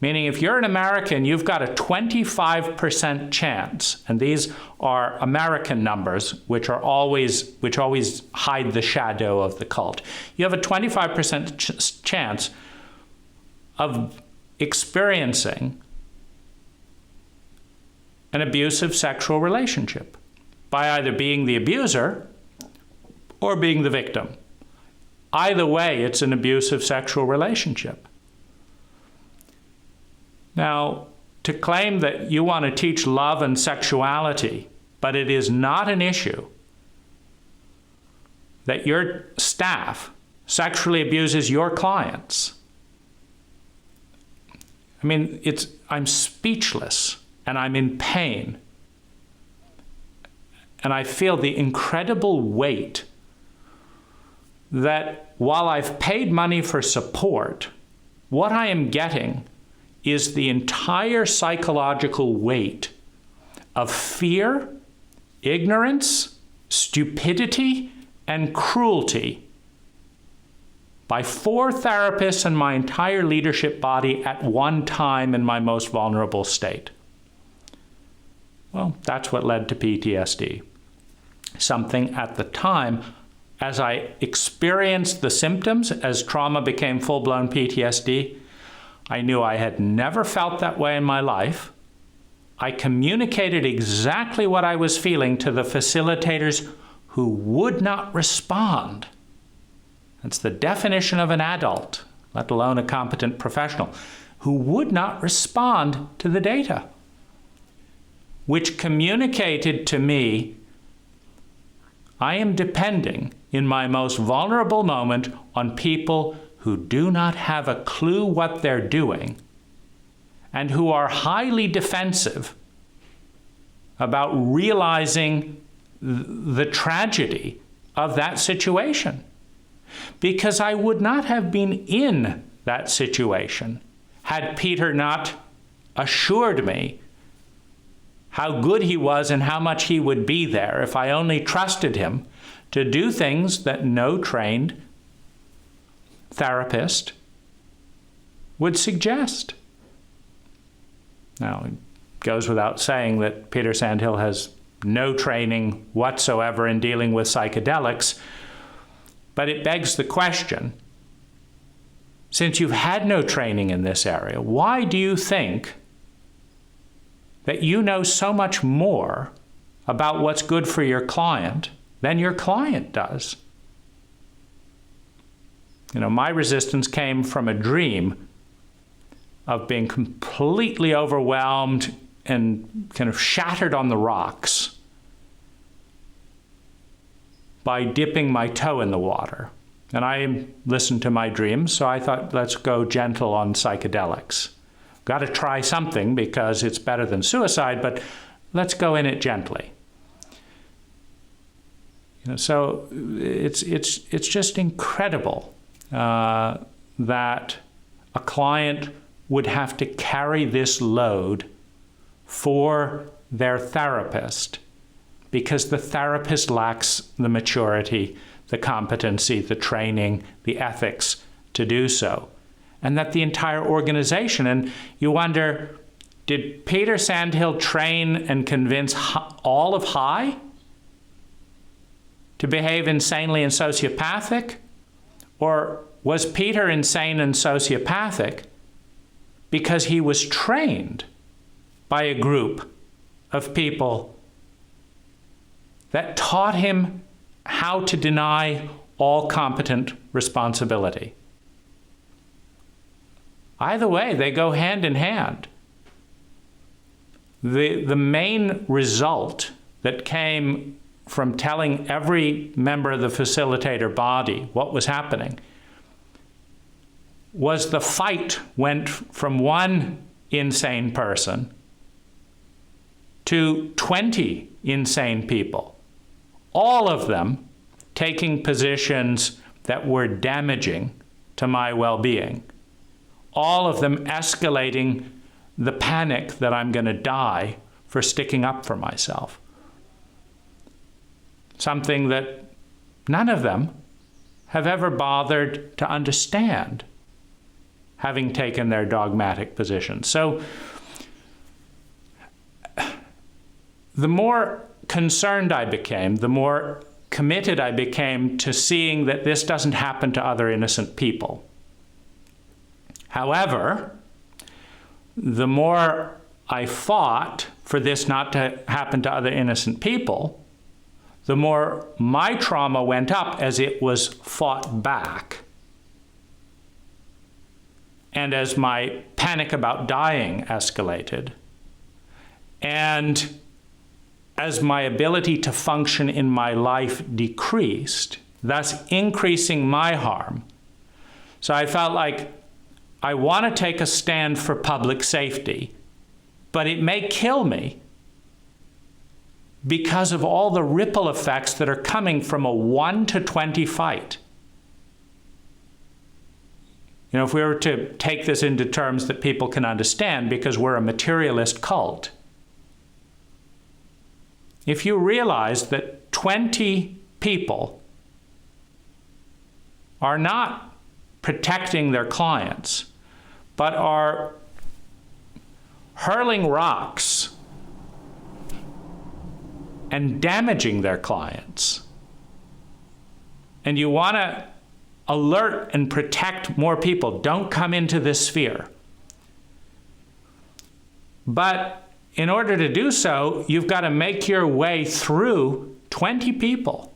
meaning if you're an American, you've got a 25% chance, and these are American numbers, which always hide the shadow of the cult. You have a 25% chance of experiencing an abusive sexual relationship by either being the abuser or being the victim. Either way, it's an abusive sexual relationship. Now, to claim that you want to teach love and sexuality, but it is not an issue that your staff sexually abuses your clients, I mean, I'm speechless and I'm in pain. And I feel the incredible weight that while I've paid money for support, what I am getting is the entire psychological weight of fear, ignorance, stupidity, and cruelty by 4 therapists and my entire leadership body at one time in my most vulnerable state. Well, that's what led to PTSD. Something at the time, as I experienced the symptoms, as trauma became full-blown PTSD, I knew I had never felt that way in my life. I communicated exactly what I was feeling to the facilitators who would not respond. That's the definition of an adult, let alone a competent professional, who would not respond to the data, which communicated to me, I am depending in my most vulnerable moment on people who do not have a clue what they're doing and who are highly defensive about realizing the tragedy of that situation. Because I would not have been in that situation, had Peter not assured me how good he was and how much he would be there if I only trusted him to do things that no trained therapist would suggest. Now, it goes without saying that Peter Sandhill has no training whatsoever in dealing with psychedelics, but it begs the question, since you've had no training in this area, why do you think that you know so much more about what's good for your client than your client does? You know, my resistance came from a dream of being completely overwhelmed and kind of shattered on the rocks by dipping my toe in the water. And I listened to my dreams, so I thought, let's go gentle on psychedelics. Got to try something because it's better than suicide, but let's go in it gently. You know, so it's just incredible that a client would have to carry this load for their therapist because the therapist lacks the maturity, the competency, the training, the ethics to do so. And that the entire organization, and you wonder, did Peter Sandhill train and convince all of High to behave insanely and sociopathic? Or was Peter insane and sociopathic because he was trained by a group of people that taught him how to deny all competent responsibility? Either way, they go hand in hand. The main result that came from telling every member of the facilitator body what was happening was the fight went from one insane person to 20 insane people, all of them taking positions that were damaging to my well-being, all of them escalating the panic that I'm going to die for sticking up for myself. Something that none of them have ever bothered to understand, having taken their dogmatic position. So the more concerned I became, the more committed I became to seeing that this doesn't happen to other innocent people. However, the more I fought for this not to happen to other innocent people, the more my trauma went up as it was fought back. And as my panic about dying escalated, and as my ability to function in my life decreased, thus increasing my harm. So I felt like I want to take a stand for public safety, but it may kill me because of all the ripple effects that are coming from a 1 to 20 fight. You know, if we were to take this into terms that people can understand, because we're a materialist cult, if you realize that 20 people are not protecting their clients, but are hurling rocks and damaging their clients, and you want to alert and protect more people, don't come into this sphere. But in order to do so, you've got to make your way through 20 people.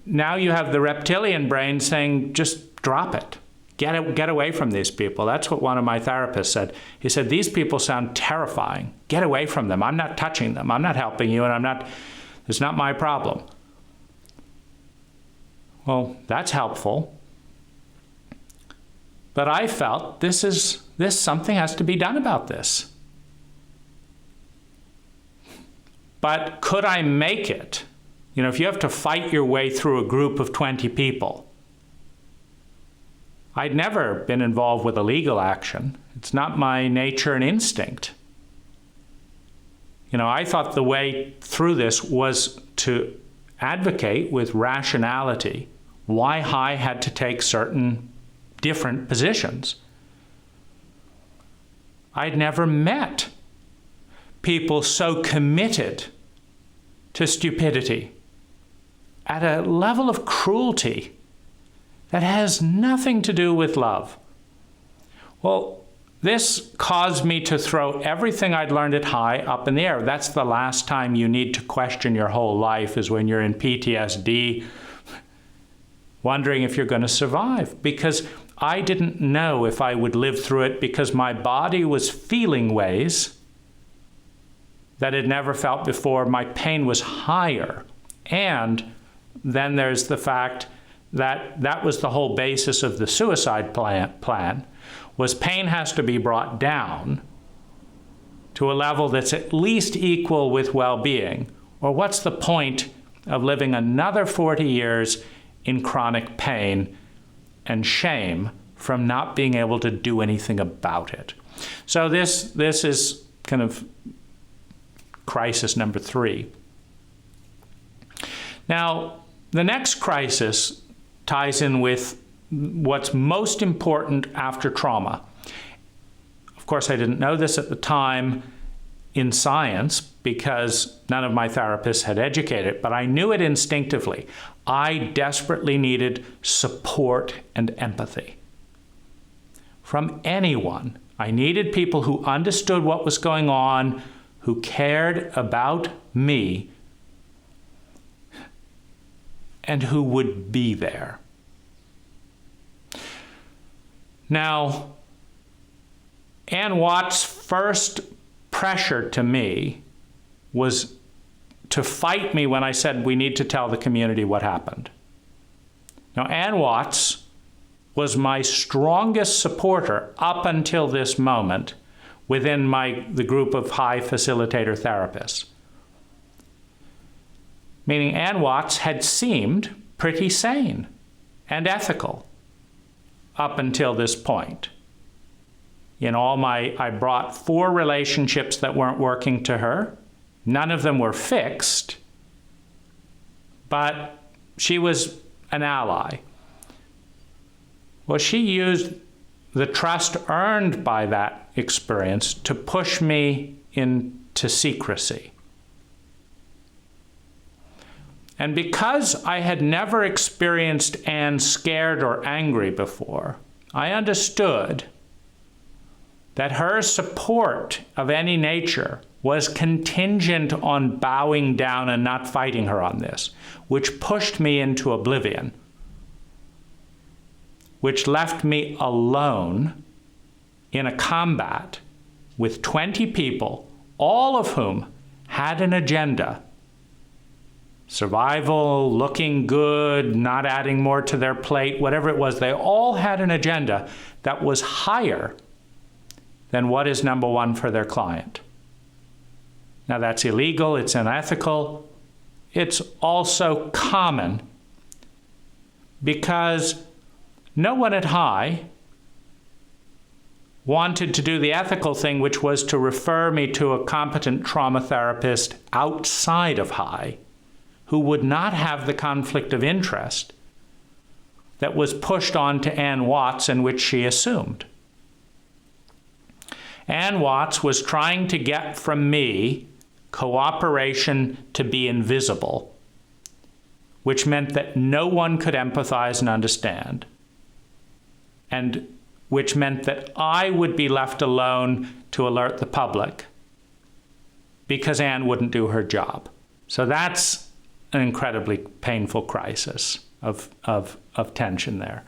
Now you have the reptilian brain saying, just drop it. Get away from these people. That's what one of my therapists said. He said, these people sound terrifying. Get away from them. I'm not touching them. I'm not helping you, and it's not my problem. Well, that's helpful. But I felt something has to be done about this. But could I make it? if you have to fight your way through a group of 20 people, I'd never been involved with a legal action. It's not my nature and instinct. I thought the way through this was to advocate with rationality why High had to take certain different positions. I'd never met people so committed to stupidity at a level of cruelty that has nothing to do with love. Well, this caused me to throw everything I'd learned at High up in the air. That's the last time you need to question your whole life, is when you're in PTSD, wondering if you're going to survive. Because I didn't know if I would live through it, because my body was feeling ways that it never felt before. My pain was higher. And then there's the fact that that was the whole basis of the suicide plan, was pain has to be brought down to a level that's at least equal with well-being, or what's the point of living another 40 years in chronic pain and shame from not being able to do anything about it? So this is kind of crisis number 3. Now, the next crisis ties in with what's most important after trauma. Of course, I didn't know this at the time in science because none of my therapists had educated, but I knew it instinctively. I desperately needed support and empathy from anyone. I needed people who understood what was going on, who cared about me, and who would be there. Now, Ann Watt's first pressure to me was to fight me when I said we need to tell the community what happened. Now, Ann Watts was my strongest supporter up until this moment within the group of High facilitator therapists. Meaning Ann Watts had seemed pretty sane and ethical up until this point. I brought 4 relationships that weren't working to her. None of them were fixed, but she was an ally. Well, she used the trust earned by that experience to push me into secrecy. And because I had never experienced Anne scared or angry before, I understood that her support of any nature was contingent on bowing down and not fighting her on this, which pushed me into oblivion, which left me alone in a combat with 20 people, all of whom had an agenda. Survival, looking good, not adding more to their plate, whatever it was, they all had an agenda that was higher than what is number one for their client. Now, that's illegal, it's unethical, it's also common because no one at High wanted to do the ethical thing, which was to refer me to a competent trauma therapist outside of High who would not have the conflict of interest that was pushed on to Ann Watts and which she assumed. Ann Watts was trying to get from me cooperation to be invisible, which meant that no one could empathize and understand, and which meant that I would be left alone to alert the public because Anne wouldn't do her job. So that's an incredibly painful crisis of tension there.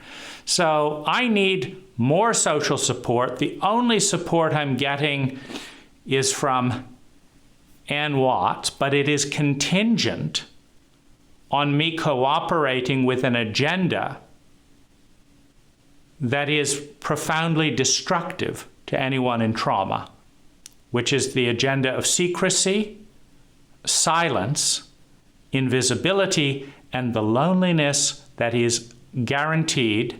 So I need more social support. The only support I'm getting is from Ann Watts, but it is contingent on me cooperating with an agenda that is profoundly destructive to anyone in trauma, which is the agenda of secrecy, silence, invisibility and the loneliness that is guaranteed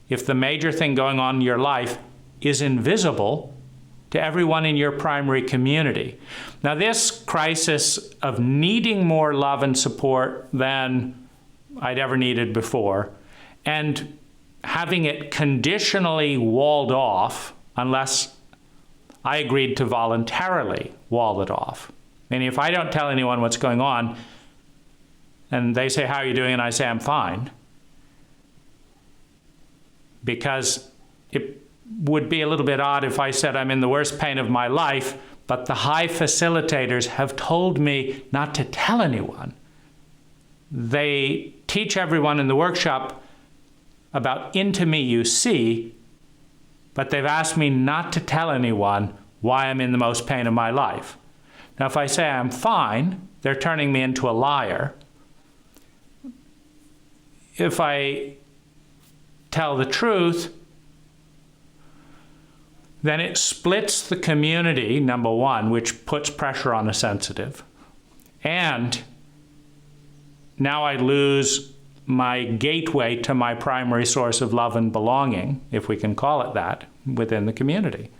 if the major thing going on in your life is invisible to everyone in your primary community. Now, this crisis of needing more love and support than I'd ever needed before, and having it conditionally walled off unless I agreed to voluntarily wall it off. Meaning if I don't tell anyone what's going on, and they say, "How are you doing?" and I say, "I'm fine," because it would be a little bit odd if I said I'm in the worst pain of my life, but the high facilitators have told me not to tell anyone. They teach everyone in the workshop about into me you see, but they've asked me not to tell anyone why I'm in the most pain of my life. Now, if I say I'm fine, they're turning me into a liar. If I tell the truth, then it splits the community, number one, which puts pressure on a sensitive. And now I lose my gateway to my primary source of love and belonging, if we can call it that, within the community.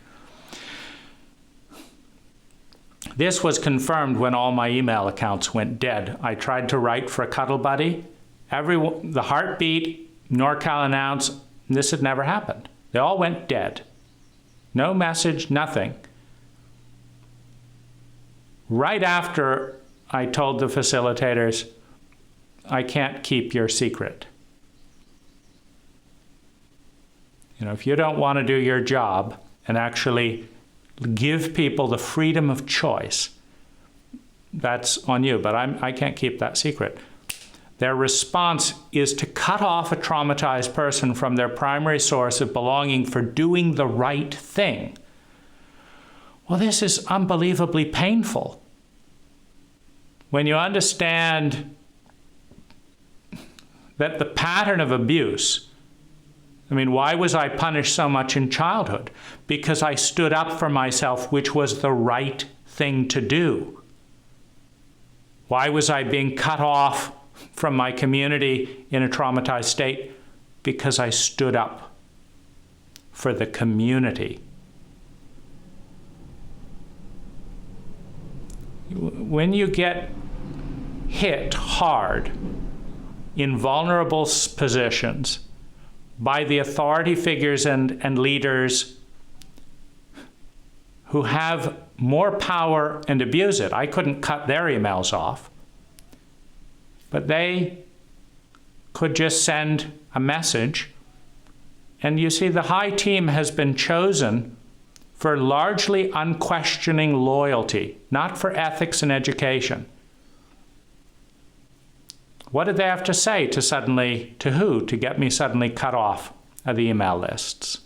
This was confirmed when all my email accounts went dead. I tried to write for a Cuddle Buddy. The Heartbeat, NorCal Announce, this had never happened. They all went dead. No message, nothing. Right after I told the facilitators, I can't keep your secret. If you don't want to do your job and actually give people the freedom of choice, that's on you, but I can't keep that secret. Their response is to cut off a traumatized person from their primary source of belonging for doing the right thing. Well, this is unbelievably painful. When you understand that the pattern of abuse, why was I punished so much in childhood? Because I stood up for myself, which was the right thing to do. Why was I being cut off from my community in a traumatized state? Because I stood up for the community. When you get hit hard in vulnerable positions by the authority figures and leaders who have more power and abuse it. I couldn't cut their emails off, but they could just send a message. And you see, the high team has been chosen for largely unquestioning loyalty, not for ethics and education. What did they have to say to get me suddenly cut off of the email lists?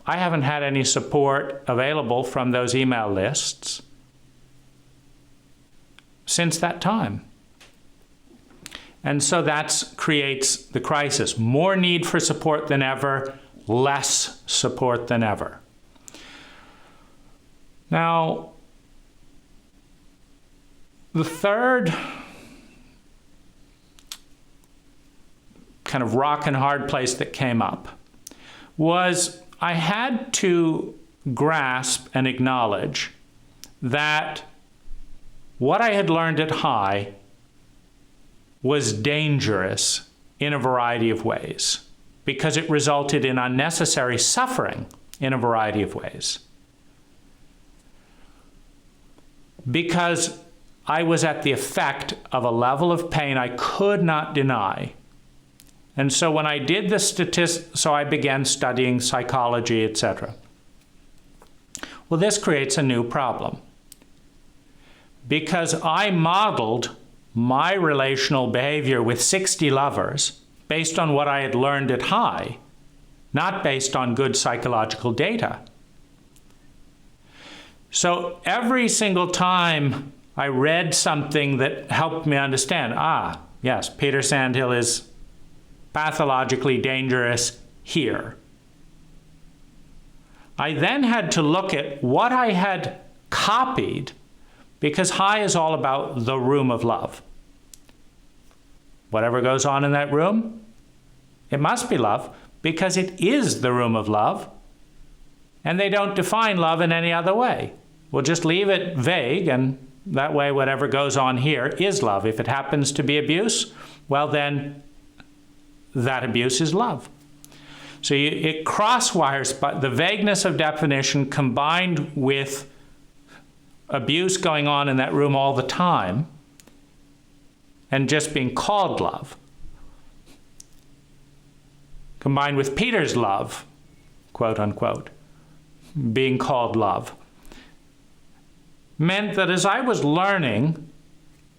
I haven't had any support available from those email lists since that time. And so that creates the crisis. More need for support than ever, less support than ever. Now, the third kind of rock and hard place that came up was I had to grasp and acknowledge that what I had learned at high was dangerous in a variety of ways because it resulted in unnecessary suffering in a variety of ways. Because I was at the effect of a level of pain I could not deny. And so when I did the statistics, so I began studying psychology, etc. Well, this creates a new problem. Because I modeled my relational behavior with 60 lovers based on what I had learned at high, not based on good psychological data. So every single time I read something that helped me understand, yes, Peter Sandhill is pathologically dangerous here. I then had to look at what I had copied because high is all about the room of love. Whatever goes on in that room, it must be love, because it is the room of love, and they don't define love in any other way. We'll just leave it vague, and that way whatever goes on here is love. If it happens to be abuse, well then that abuse is love. So it crosswires, but the vagueness of definition combined with abuse going on in that room all the time and just being called love, combined with Peter's love, quote unquote, being called love, meant that as I was learning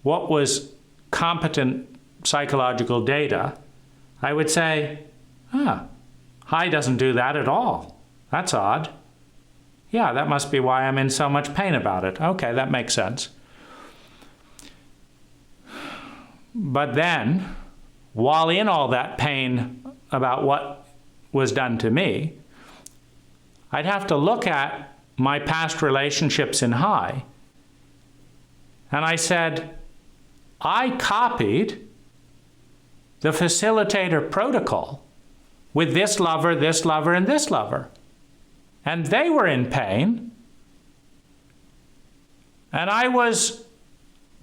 what was competent psychological data, I would say, high doesn't do that at all. That's odd. Yeah, that must be why I'm in so much pain about it. Okay, that makes sense. But then, while in all that pain about what was done to me, I'd have to look at my past relationships in high. And I said, I copied the facilitator protocol with this lover, and this lover. And they were in pain. And I was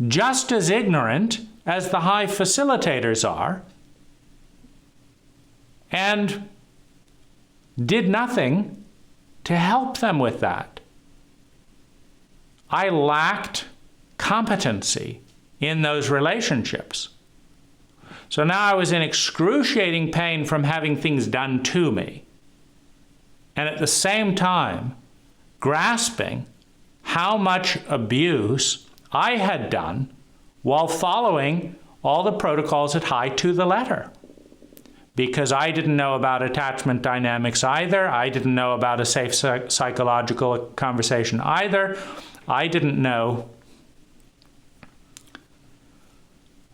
just as ignorant as the high facilitators are, and did nothing to help them with that. I lacked competency in those relationships. So now I was in excruciating pain from having things done to me, and at the same time grasping how much abuse I had done while following all the protocols at high to the letter. Because I didn't know about attachment dynamics either. I didn't know about a safe psychological conversation either. I didn't know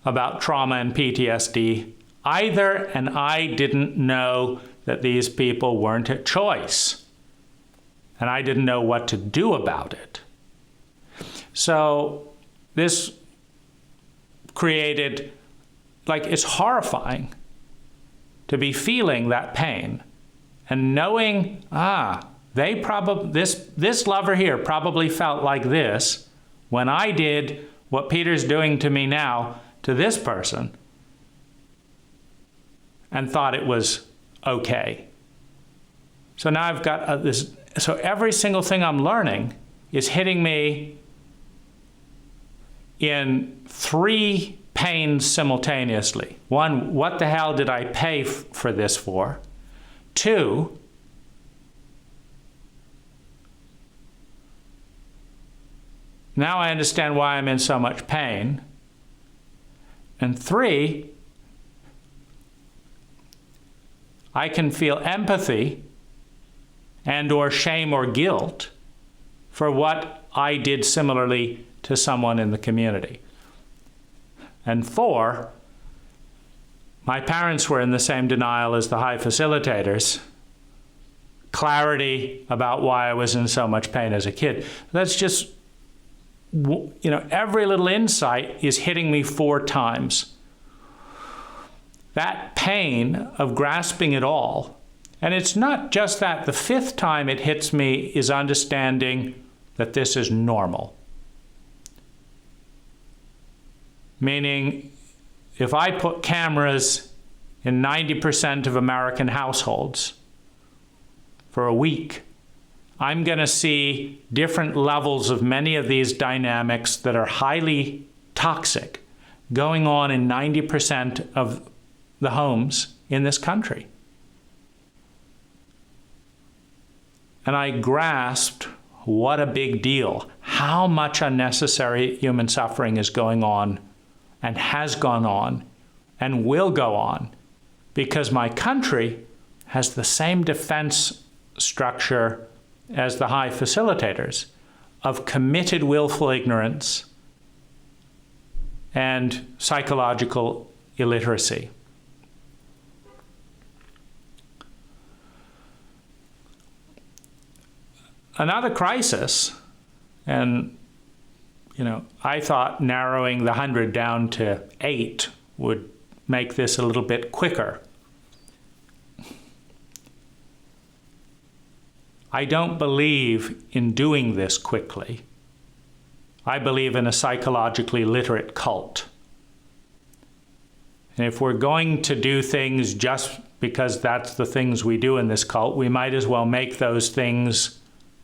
about trauma and PTSD either, and I didn't know that these people weren't a choice. And I didn't know what to do about it. So this created, it's horrifying to be feeling that pain and knowing, this lover here probably felt like this when I did what Peter's doing to me now to this person and thought it was okay. So now I've got so every single thing I'm learning is hitting me in three pains simultaneously. One, what the hell did I pay for this for? Two, now I understand why I'm in so much pain. And three, I can feel empathy and or shame or guilt for what I did similarly to someone in the community. And four, my parents were in the same denial as the high facilitators. Clarity about why I was in so much pain as a kid. That's just, every little insight is hitting me 4 times. That pain of grasping it all. And it's not just that. The 5th time it hits me is understanding that this is normal. Meaning, if I put cameras in 90% of American households for a week, I'm going to see different levels of many of these dynamics that are highly toxic going on in 90% of the homes in this country. And I grasped what a big deal, how much unnecessary human suffering is going on and has gone on and will go on, because my country has the same defense structure as the high facilitators of committed willful ignorance and psychological illiteracy. Another crisis, and I thought narrowing the 100 down to 8 would make this a little bit quicker. I don't believe in doing this quickly. I believe in a psychologically literate cult. And if we're going to do things just because that's the things we do in this cult, we might as well make those things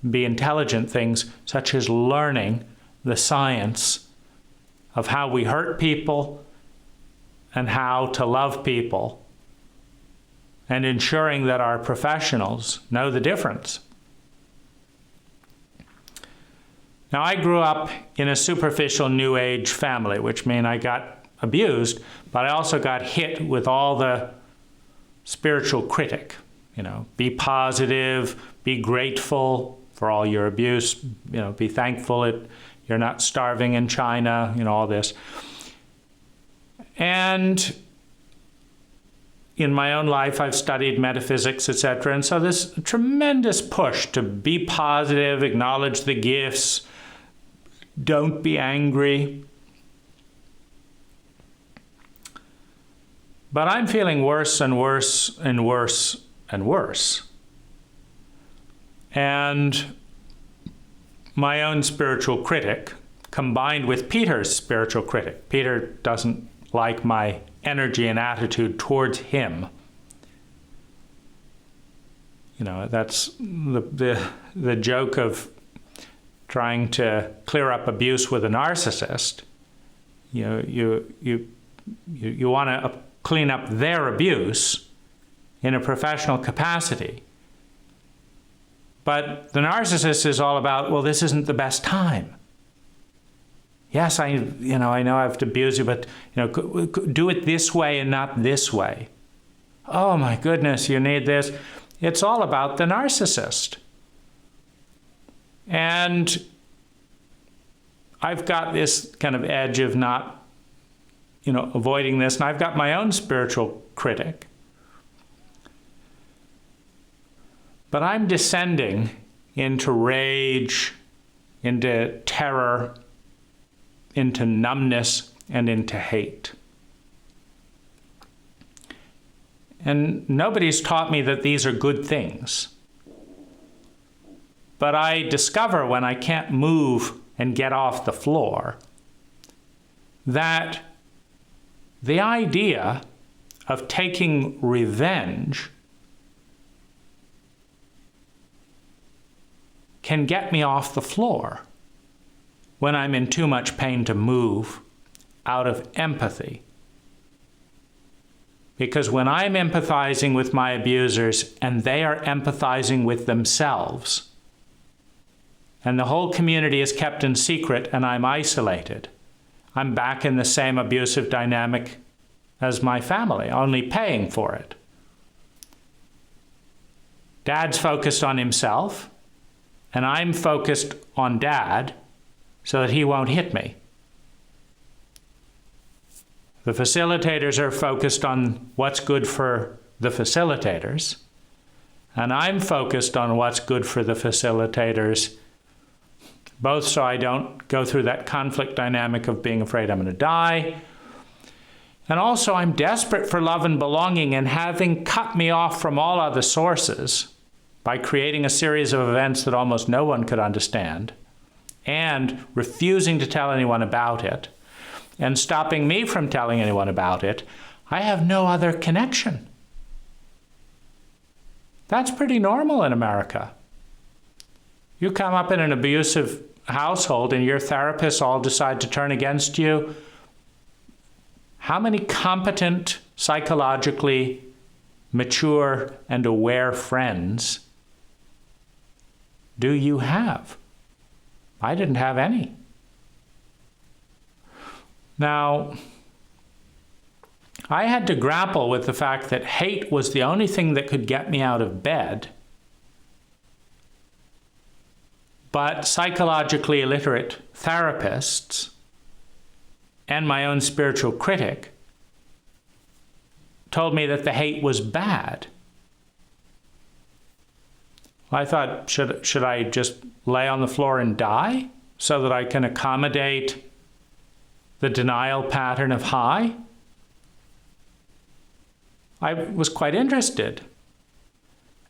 be intelligent things, such as learning the science of how we hurt people and how to love people, and ensuring that our professionals know the difference. Now, I grew up in a superficial New Age family, which means I got abused, but I also got hit with all the spiritual critic. Be positive, be grateful for all your abuse, be thankful that you're not starving in China, all this. And in my own life, I've studied metaphysics, etc. And so this tremendous push to be positive, acknowledge the gifts, don't be angry. But I'm feeling worse and worse and worse and worse. And my own spiritual critic, combined with Peter's spiritual critic. Peter doesn't like my energy and attitude towards him. That's the joke of trying to clear up abuse with a narcissist. You want to clean up their abuse in a professional capacity. But the narcissist is all about, well, this isn't the best time. Yes, I know I have to abuse you, but do it this way and not this way. Oh my goodness, you need this. It's all about the narcissist. And I've got this kind of edge of not, avoiding this, and I've got my own spiritual critic. But I'm descending into rage, into terror, into numbness, and into hate. And nobody's taught me that these are good things. But I discover when I can't move and get off the floor that the idea of taking revenge can get me off the floor when I'm in too much pain to move out of empathy. Because when I'm empathizing with my abusers and they are empathizing with themselves, and the whole community is kept in secret and I'm isolated, I'm back in the same abusive dynamic as my family, only paying for it. Dad's focused on himself, and I'm focused on Dad so that he won't hit me. The facilitators are focused on what's good for the facilitators, and I'm focused on what's good for the facilitators, both so I don't go through that conflict dynamic of being afraid I'm going to die, and also I'm desperate for love and belonging, and having cut me off from all other sources by creating a series of events that almost no one could understand, and refusing to tell anyone about it, and stopping me from telling anyone about it, I have no other connection. That's pretty normal in America. You come up in an abusive household and your therapists all decide to turn against you. How many competent, psychologically mature and aware friends do you have? I didn't have any. Now, I had to grapple with the fact that hate was the only thing that could get me out of bed. But psychologically illiterate therapists and my own spiritual critic told me that the hate was bad. I thought, should I just lay on the floor and die? so that I can accommodate the denial pattern of high? I was quite interested.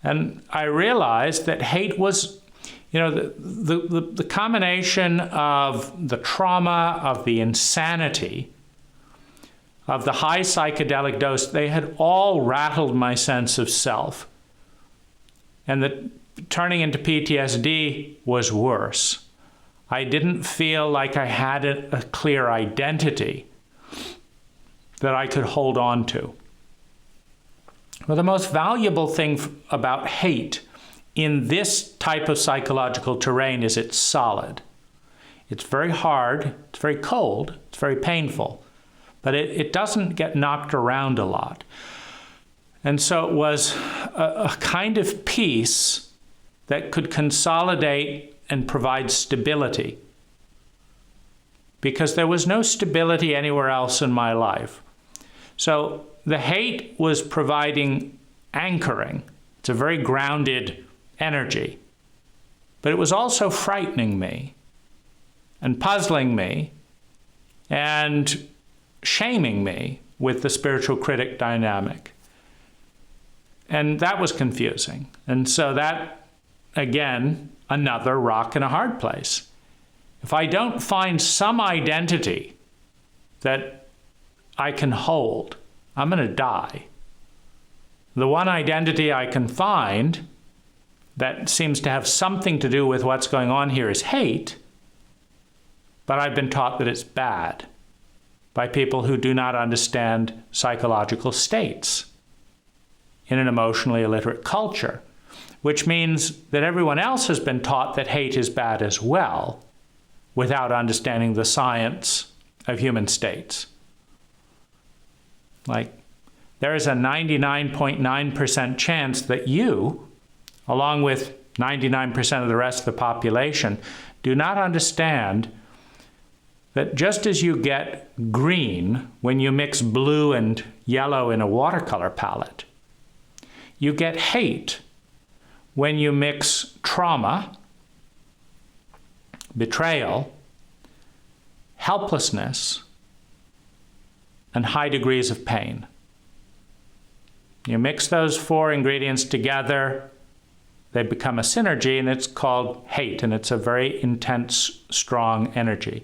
And I realized that hate was, the combination of the trauma, of the insanity, of the high psychedelic dose, they had all rattled my sense of self. And that turning into PTSD was worse. I didn't feel like I had a clear identity that I could hold on to. Well, the most valuable thing about hate in this type of psychological terrain is it's solid. It's very hard, it's very cold, it's very painful, but it doesn't get knocked around a lot. And so it was a kind of peace that could consolidate and provide stability, because there was no stability anywhere else in my life. So the hate was providing anchoring. It's a very grounded energy. But it was also frightening me and puzzling me and shaming me with the spiritual critic dynamic. And that was confusing. And so that, again, another rock in a hard place. If I don't find some identity that I can hold, I'm going to die. The one identity I can find that seems to have something to do with what's going on here is hate, but I've been taught that it's bad by people who do not understand psychological states in an emotionally illiterate culture, which means that everyone else has been taught that hate is bad as well, without understanding the science of human states. Like, there is a 99.9% chance that you, along with 99% of the rest of the population, do not understand that just as you get green when you mix blue and yellow in a watercolor palette, you get hate when you mix trauma, betrayal, helplessness, and high degrees of pain. You mix those four ingredients together, they become a synergy, and it's called hate, and it's a very intense, strong energy.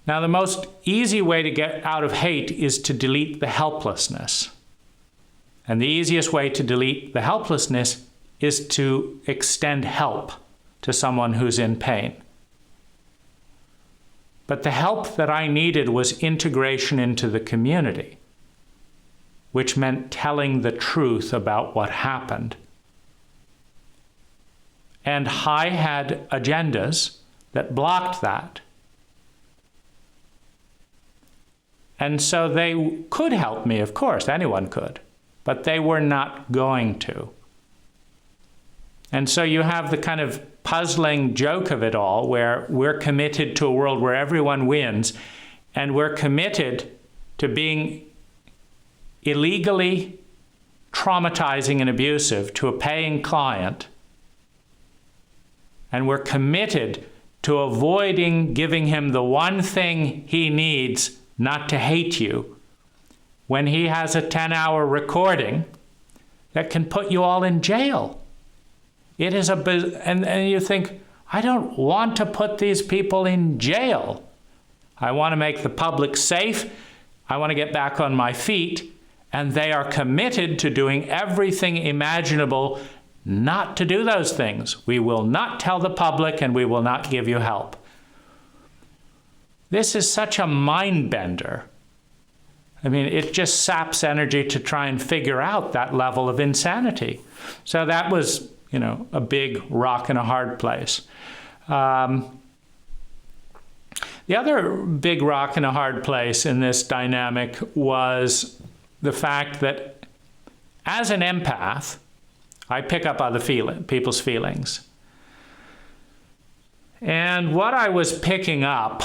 Now, the most easy way to get out of hate is to delete the helplessness. And the easiest way to delete the helplessness is to extend help to someone who's in pain. But the help that I needed was integration into the community, which meant telling the truth about what happened. And I had agendas that blocked that. And so they could help me, of course, anyone could, but they were not going to. And so you have the kind of puzzling joke of it all, where we're committed to a world where everyone wins, and we're committed to being illegally traumatizing and abusive to a paying client, and we're committed to avoiding giving him the one thing he needs not to hate you, when he has a 10-hour recording that can put you all in jail. It is and you think, I don't want to put these people in jail. I want to make the public safe. I want to get back on my feet. And they are committed to doing everything imaginable not to do those things. We will not tell the public, and we will not give you help. This is such a mind bender. I mean, it just saps energy to try and figure out that level of insanity. So that was, a big rock in a hard place. The other big rock in a hard place in this dynamic was the fact that as an empath, I pick up other people's feelings. And what I was picking up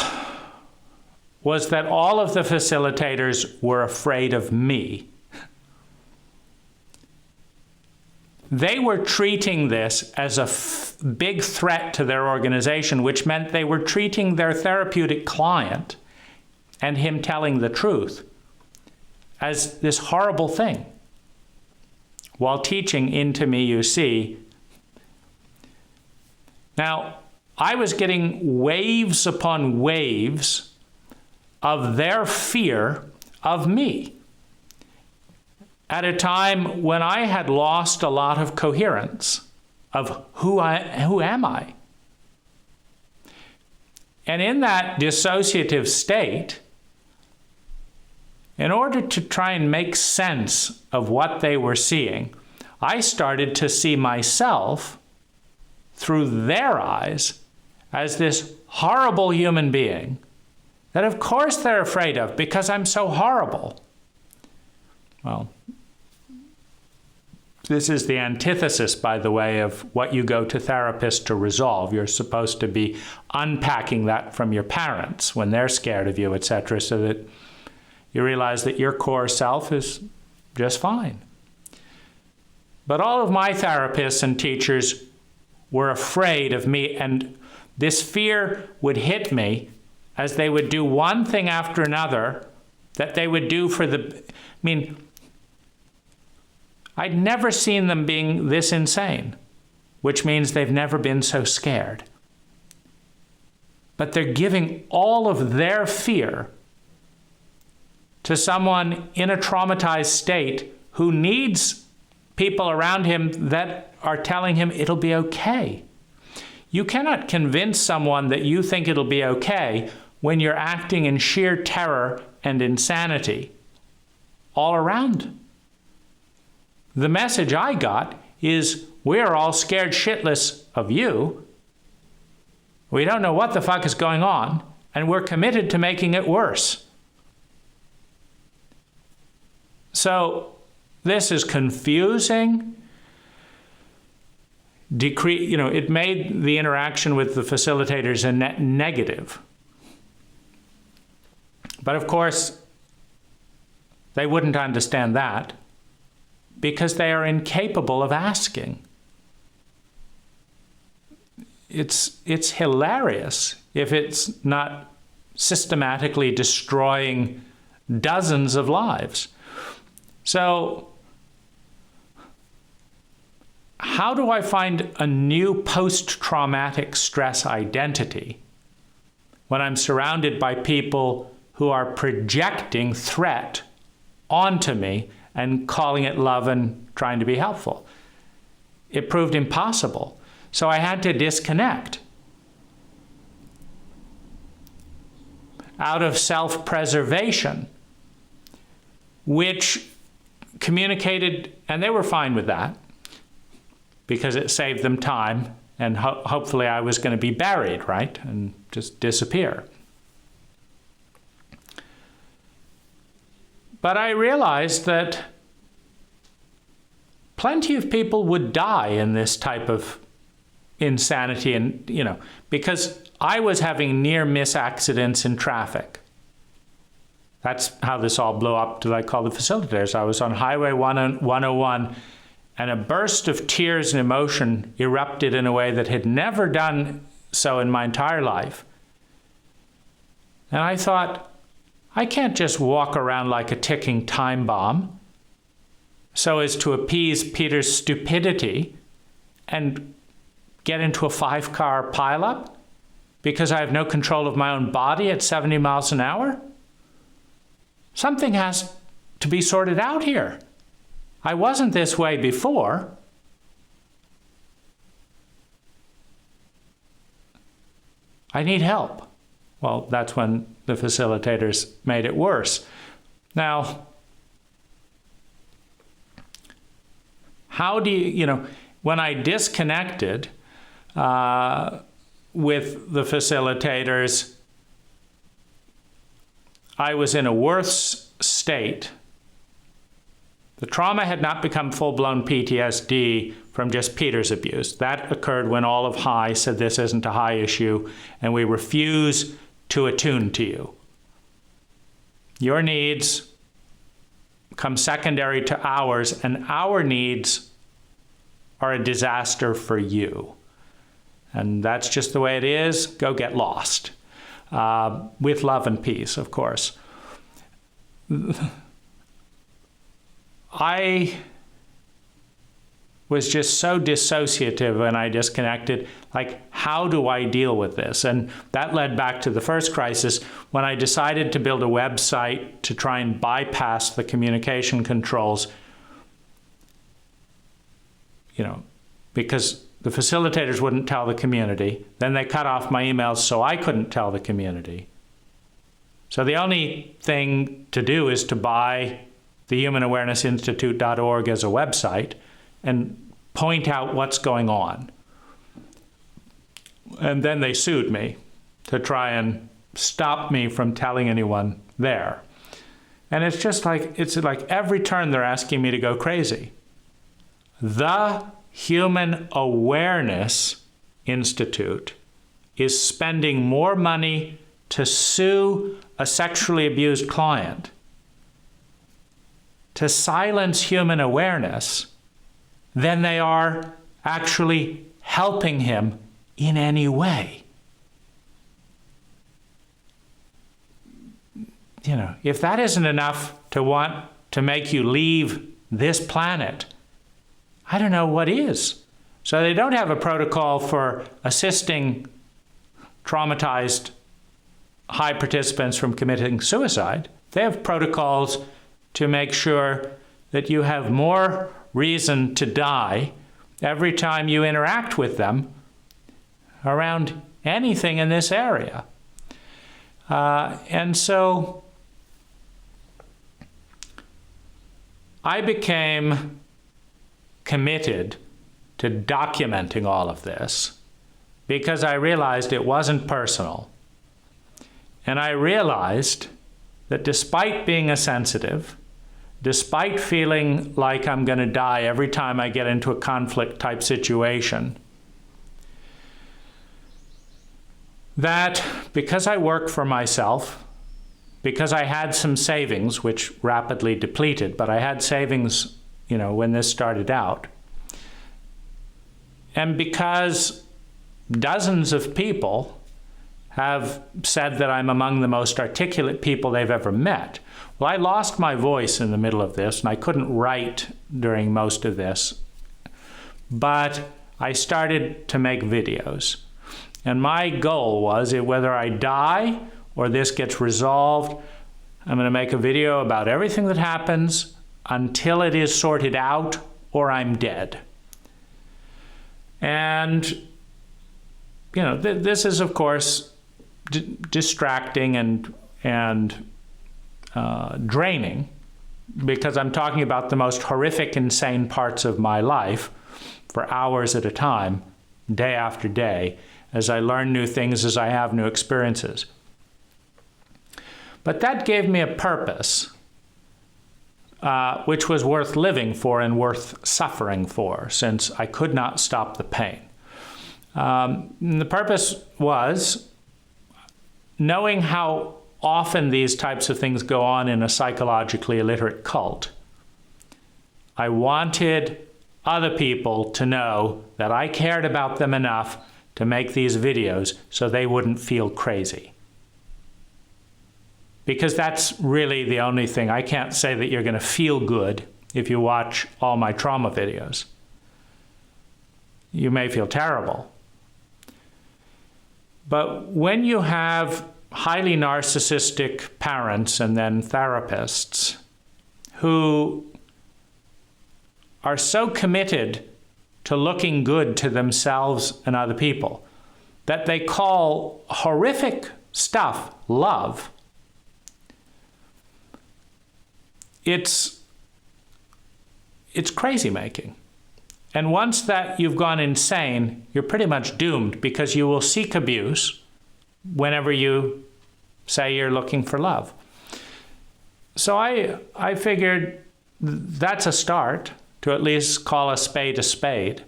was that all of the facilitators were afraid of me. they were treating this as a big threat to their organization, which meant they were treating their therapeutic client and him telling the truth as this horrible thing. While teaching Into Me You See, now, I was getting waves upon waves of their fear of me at a time when I had lost a lot of coherence of who am I? And in that dissociative state, in order to try and make sense of what they were seeing, I started to see myself through their eyes as this horrible human being that of course they're afraid of because I'm so horrible. Well, this is the antithesis, by the way, of what you go to therapists to resolve. You're supposed to be unpacking that from your parents when they're scared of you, etc., so that you realize that your core self is just fine. But all of my therapists and teachers were afraid of me, and this fear would hit me as they would do one thing after another that they would do for I'd never seen them being this insane, which means they've never been so scared. But they're giving all of their fear to someone in a traumatized state who needs people around him that are telling him it'll be okay. You cannot convince someone that you think it'll be okay when you're acting in sheer terror and insanity all around. The message I got is, we're all scared shitless of you. We don't know what the fuck is going on, and we're committed to making it worse. So this is confusing. It made the interaction with the facilitators a net negative. But of course, they wouldn't understand that because they are incapable of asking. It's hilarious if it's not systematically destroying dozens of lives. So, how do I find a new post-traumatic stress identity when I'm surrounded by people who are projecting threat onto me and calling it love and trying to be helpful? It proved impossible. So I had to disconnect out of self-preservation, which communicated, and they were fine with that because it saved them time, and hopefully I was going to be buried, right, and just disappear. But I realized that plenty of people would die in this type of insanity, and because I was having near-miss accidents in traffic. That's how this all blew up to I call the facilitators. I was on Highway 101, and a burst of tears and emotion erupted in a way that had never done so in my entire life. And I thought, I can't just walk around like a ticking time bomb so as to appease Peter's stupidity and get into a 5-car pileup because I have no control of my own body at 70 miles an hour. Something has to be sorted out here. I wasn't this way before. I need help. Well, that's when the facilitators made it worse. Now, how do when I disconnected with the facilitators, I was in a worse state. The trauma had not become full-blown PTSD from just Peter's abuse. That occurred when all of high said this isn't a high issue, and we refuse to attune to you. Your needs come secondary to ours, and our needs are a disaster for you. And that's just the way it is. Go get lost. With love and peace, of course. I was just so dissociative when I disconnected. Like, how do I deal with this? And that led back to the first crisis when I decided to build a website to try and bypass the communication controls, because the facilitators wouldn't tell the community. Then they cut off my emails so I couldn't tell the community. So the only thing to do is to buy the humanawarenessinstitute.org as a website and point out what's going on. And then they sued me to try and stop me from telling anyone there. And it's like every turn they're asking me to go crazy. The Human Awareness Institute is spending more money to sue a sexually abused client, to silence human awareness, than they are actually helping him in any way. If that isn't enough to want to make you leave this planet, I don't know what is. So they don't have a protocol for assisting traumatized high participants from committing suicide. They have protocols to make sure that you have more reason to die every time you interact with them around anything in this area. And so I became committed to documenting all of this because I realized it wasn't personal. And I realized that despite being a sensitive, despite feeling like I'm going to die every time I get into a conflict type situation, that because I work for myself, because I had some savings, which rapidly depleted, but I had savings, when this started out, and because dozens of people have said that I'm among the most articulate people they've ever met. Well, I lost my voice in the middle of this, and I couldn't write during most of this. But I started to make videos. And my goal was that whether I die or this gets resolved, I'm going to make a video about everything that happens until it is sorted out or I'm dead. And, this is, of course, distracting and draining, because I'm talking about the most horrific, insane parts of my life for hours at a time, day after day, as I learn new things, as I have new experiences. But that gave me a purpose, which was worth living for and worth suffering for, since I could not stop the pain. The purpose was knowing how often these types of things go on in a psychologically illiterate cult. I wanted other people to know that I cared about them enough to make these videos so they wouldn't feel crazy. Because that's really the only thing. I can't say that you're going to feel good if you watch all my trauma videos. You may feel terrible. But when you have highly narcissistic parents and then therapists who are so committed to looking good to themselves and other people that they call horrific stuff love, it's crazy making. And once that you've gone insane, you're pretty much doomed, because you will seek abuse whenever you say you're looking for love. So I figured that's a start to at least call a spade a spade.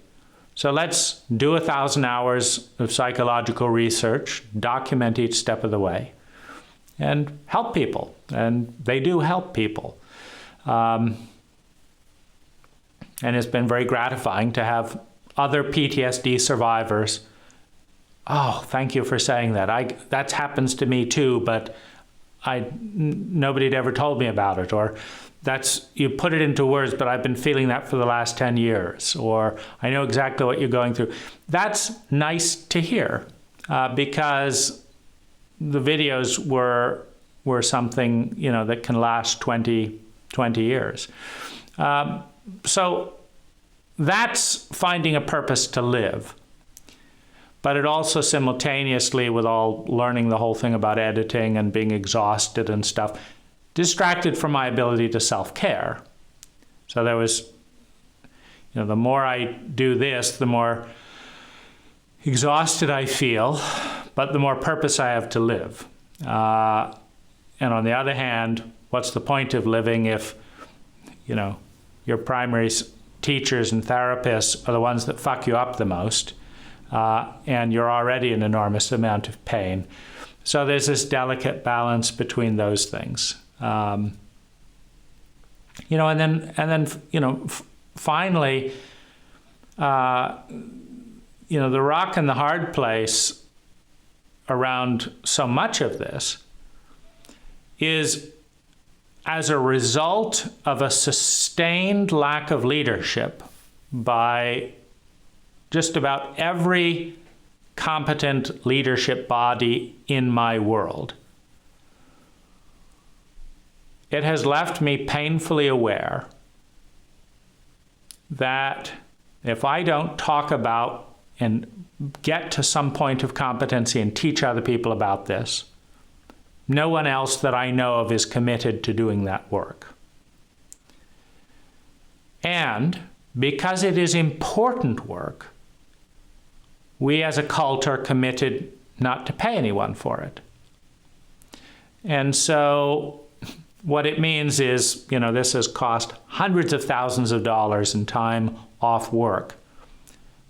So let's do 1,000 hours of psychological research, document each step of the way, and help people. And they do help people. And And it's been very gratifying to have other PTSD survivors. Oh, thank you for saying that. That happens to me too, but nobody had ever told me about it. Or you put it into words, but I've been feeling that for the last 10 years. Or I know exactly what you're going through. That's nice to hear because the videos were something, that can last 20 years. So that's finding a purpose to live. But it also simultaneously, with all learning the whole thing about editing and being exhausted and stuff, distracted from my ability to self-care. So there was, the more I do this, the more exhausted I feel, but the more purpose I have to live. And on the other hand, what's the point of living if, your primary teachers and therapists are the ones that fuck you up the most, and you're already in an enormous amount of pain. So there's this delicate balance between those things. And then finally, the rock and the hard place around so much of this is as a result of a sustained lack of leadership by just about every competent leadership body in my world. It has left me painfully aware that if I don't talk about and get to some point of competency and teach other people about this, no one else that I know of is committed to doing that work. And because it is important work, we as a cult are committed not to pay anyone for it. And so what it means is, this has cost hundreds of thousands of dollars in time off work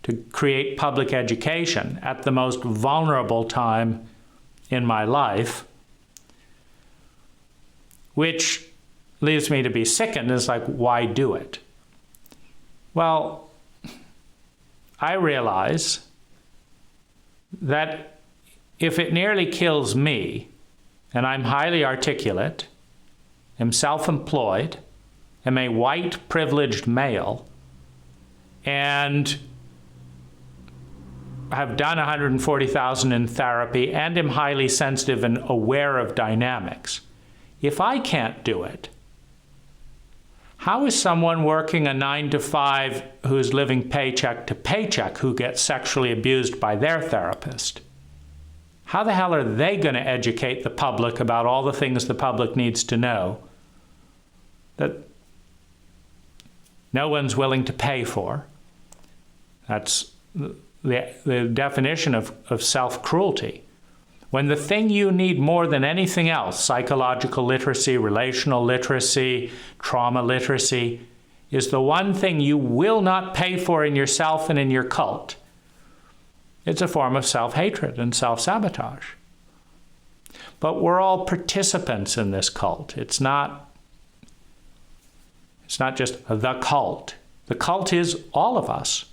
to create public education at the most vulnerable time in my life, which leaves me to be sickened. It's like, why do it? Well, I realize that if it nearly kills me, and I'm highly articulate, am self-employed, am a white privileged male, and have done 140,000 in therapy, and am highly sensitive and aware of dynamics, if I can't do it, how is someone working a 9-to-5 who's living paycheck to paycheck who gets sexually abused by their therapist? How the hell are they going to educate the public about all the things the public needs to know that no one's willing to pay for? That's the definition of self-cruelty. When the thing you need more than anything else, psychological literacy, relational literacy, trauma literacy, is the one thing you will not pay for in yourself and in your cult, it's a form of self-hatred and self-sabotage. But we're all participants in this cult. It's not just the cult. The cult is all of us.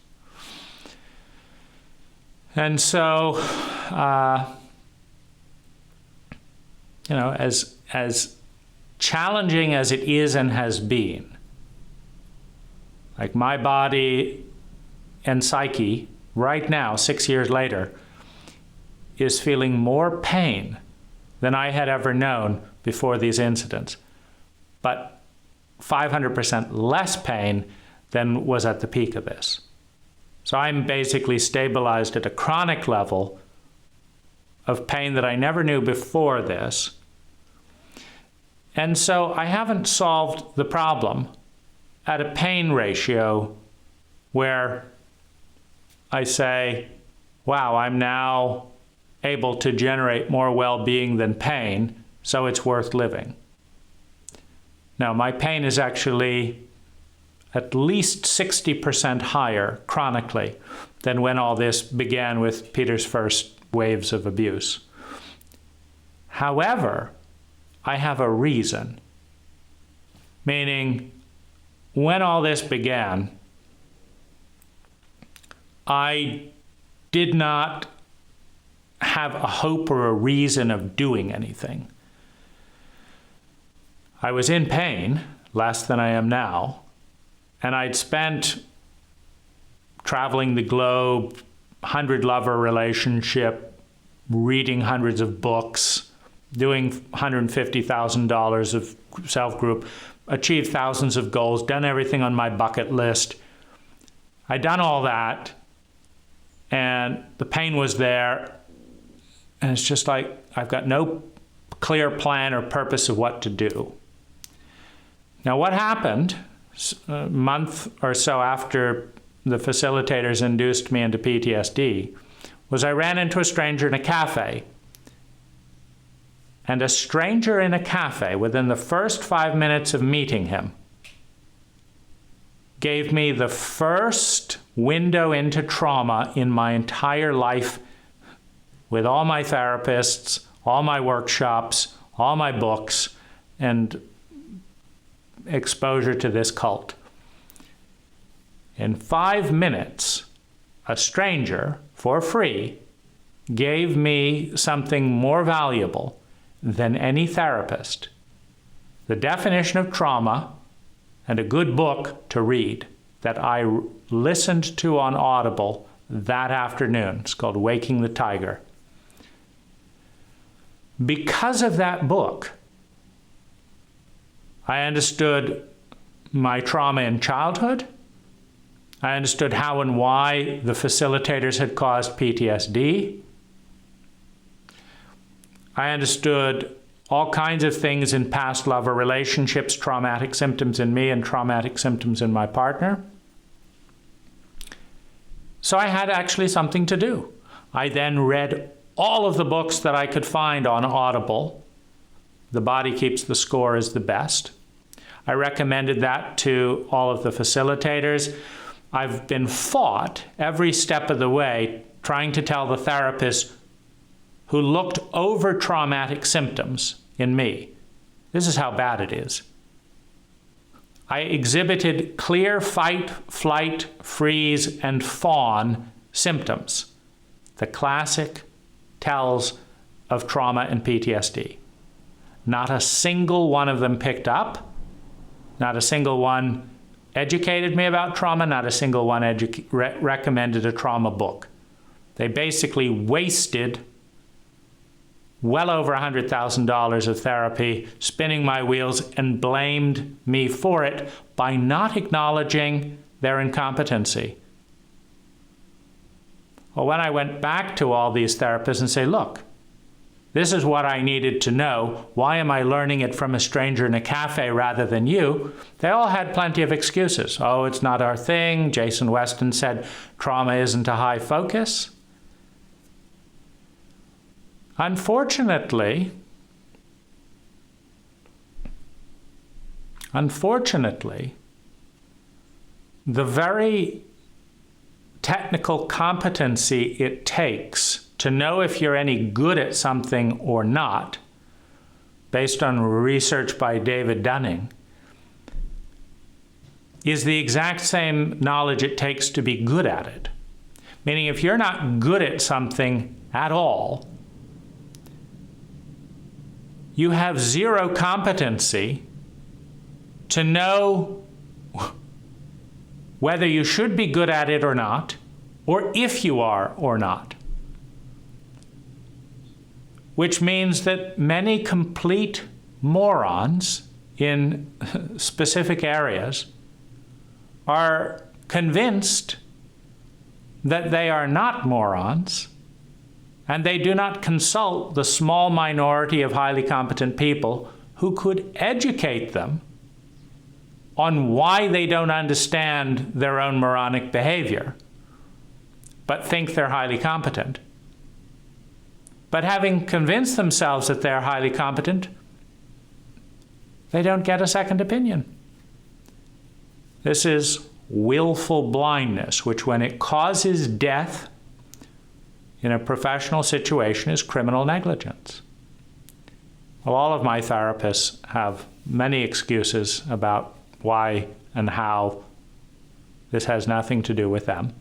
And so, as challenging as it is and has been, like my body and psyche right now, 6 years later, is feeling more pain than I had ever known before these incidents, but 500% less pain than was at the peak of this. So I'm basically stabilized at a chronic level of pain that I never knew before this. And so I haven't solved the problem at a pain ratio where I say, wow, I'm now able to generate more well-being than pain, so it's worth living. Now, my pain is actually at least 60% higher chronically than when all this began with Peter's first waves of abuse. However, I have a reason. Meaning, when all this began, I did not have a hope or a reason of doing anything. I was in pain, less than I am now, and I'd spent traveling the globe, 100-lover relationship, reading hundreds of books, doing $150,000 of self-group, achieved thousands of goals, done everything on my bucket list. I'd done all that, and the pain was there, and it's just like I've got no clear plan or purpose of what to do. Now, what happened a month or so after the facilitators induced me into PTSD was I ran into a stranger in a cafe. And a stranger in a cafe, within the first 5 minutes of meeting him, gave me the first window into trauma in my entire life, with all my therapists, all my workshops, all my books, and exposure to this cult. In 5 minutes, a stranger, for free, gave me something more valuable than any therapist: the definition of trauma and a good book to read that I listened to on Audible that afternoon. It's called Waking the Tiger. Because of that book, I understood my trauma in childhood. I understood how and why the facilitators had caused PTSD. I understood all kinds of things in past lover relationships, traumatic symptoms in me and traumatic symptoms in my partner. So I had actually something to do. I then read all of the books that I could find on Audible. The Body Keeps the Score is the best. I recommended that to all of the facilitators. I've been fought every step of the way trying to tell the therapist who looked over traumatic symptoms in me, this is how bad it is. I exhibited clear fight, flight, freeze, and fawn symptoms, the classic tells of trauma and PTSD. Not a single one of them picked up, not a single one educated me about trauma, not a single one recommended a trauma book. They basically wasted well over $100,000 of therapy, spinning my wheels, and blamed me for it by not acknowledging their incompetency. Well, when I went back to all these therapists and say, look, this is what I needed to know. Why am I learning it from a stranger in a cafe rather than you? They all had plenty of excuses. Oh, it's not our thing. Jason Weston said trauma isn't a high focus. Unfortunately, the very technical competency it takes to know if you're any good at something or not, based on research by David Dunning, is the exact same knowledge it takes to be good at it. Meaning if you're not good at something at all, you have zero competency to know whether you should be good at it or not, or if you are or not. Which means that many complete morons in specific areas are convinced that they are not morons, and they do not consult the small minority of highly competent people who could educate them on why they don't understand their own moronic behavior, but think they're highly competent. But having convinced themselves that they're highly competent, they don't get a second opinion. This is willful blindness, which when it causes death in a professional situation is criminal negligence. Well, all of my therapists have many excuses about why and how this has nothing to do with them.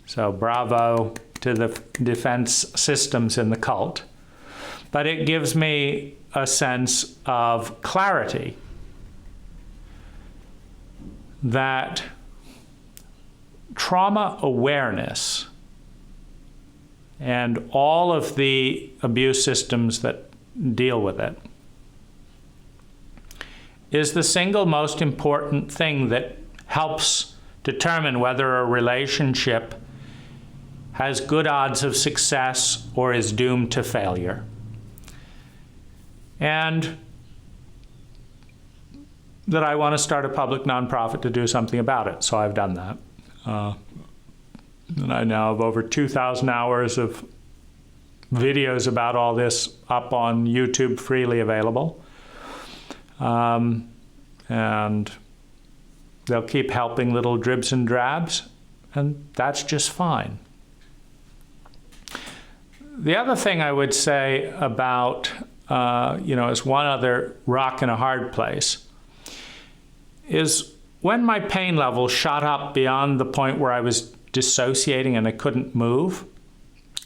So bravo to the defense systems in the cult. But it gives me a sense of clarity that trauma awareness and all of the abuse systems that deal with it is the single most important thing that helps determine whether a relationship has good odds of success or is doomed to failure. And that I want to start a public nonprofit to do something about it. So I've done that. And I now have over 2,000 hours of videos about all this up on YouTube, freely available. And they'll keep helping little dribs and drabs, and that's just fine. The other thing I would say about, as one other rock in a hard place, is when my pain level shot up beyond the point where I was dissociating and I couldn't move,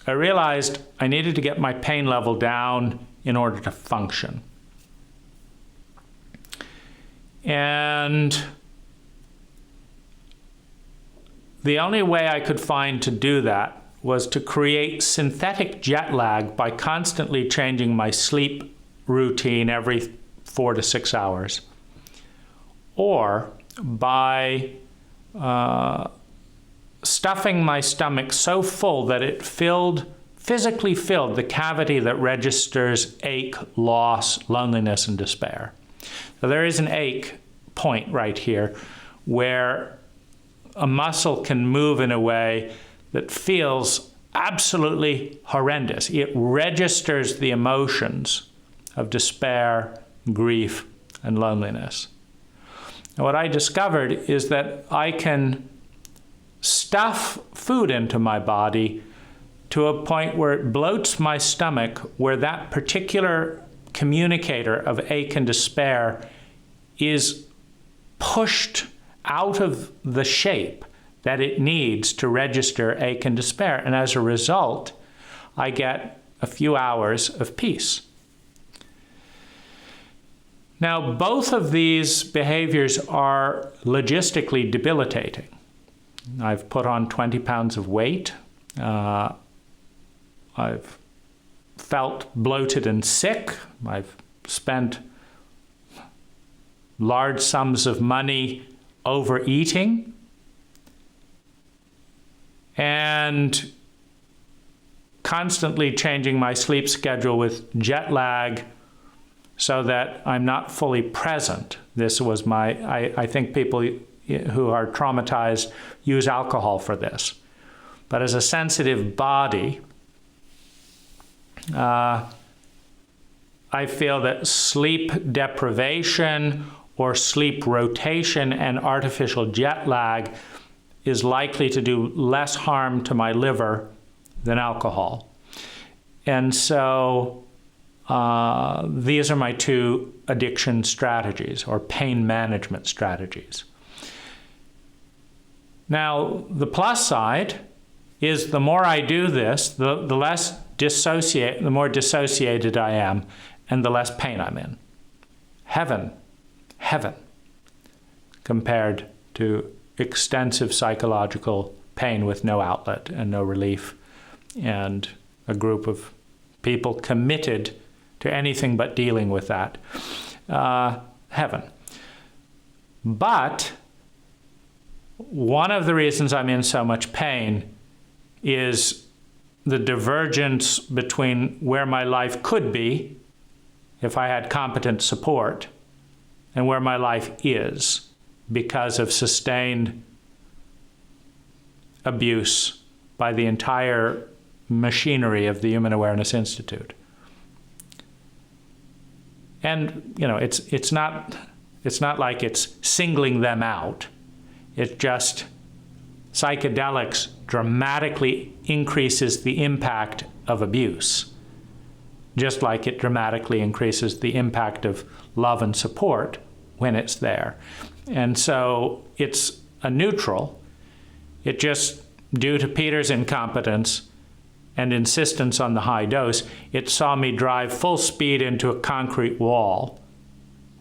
I realized I needed to get my pain level down in order to function. And the only way I could find to do that was to create synthetic jet lag by constantly changing my sleep routine every 4 to 6 hours, or by stuffing my stomach so full that it physically filled the cavity that registers ache, loss, loneliness, and despair. So there is an ache point right here where a muscle can move in a way that feels absolutely horrendous. It registers the emotions of despair, grief, and loneliness. And what I discovered is that I can stuff food into my body to a point where it bloats my stomach, where that particular communicator of ache and despair is pushed out of the shape that it needs to register ache and despair. And as a result, I get a few hours of peace. Now, both of these behaviors are logistically debilitating. I've put on 20 pounds of weight. I've felt bloated and sick. I've spent large sums of money overeating. And constantly changing my sleep schedule with jet lag so that I'm not fully present. This was I think people who are traumatized use alcohol for this. But as a sensitive body, I feel that sleep deprivation or sleep rotation and artificial jet lag is likely to do less harm to my liver than alcohol. And so these are my two addiction strategies or pain management strategies. Now, the plus side is the more I do this, the more dissociated I am, and the less pain I'm in. Heaven, compared to extensive psychological pain with no outlet and no relief, and a group of people committed to anything but dealing with that. Heaven. But one of the reasons I'm in so much pain is the divergence between where my life could be if I had competent support and where my life is because of sustained abuse by the entire machinery of the Human Awareness Institute. And it's not like it's singling them out. It's just psychedelics dramatically increases the impact of abuse, just like it dramatically increases the impact of love and support when it's there. And so it's a neutral. It just due to Peter's incompetence and insistence on the high dose, it saw me drive full speed into a concrete wall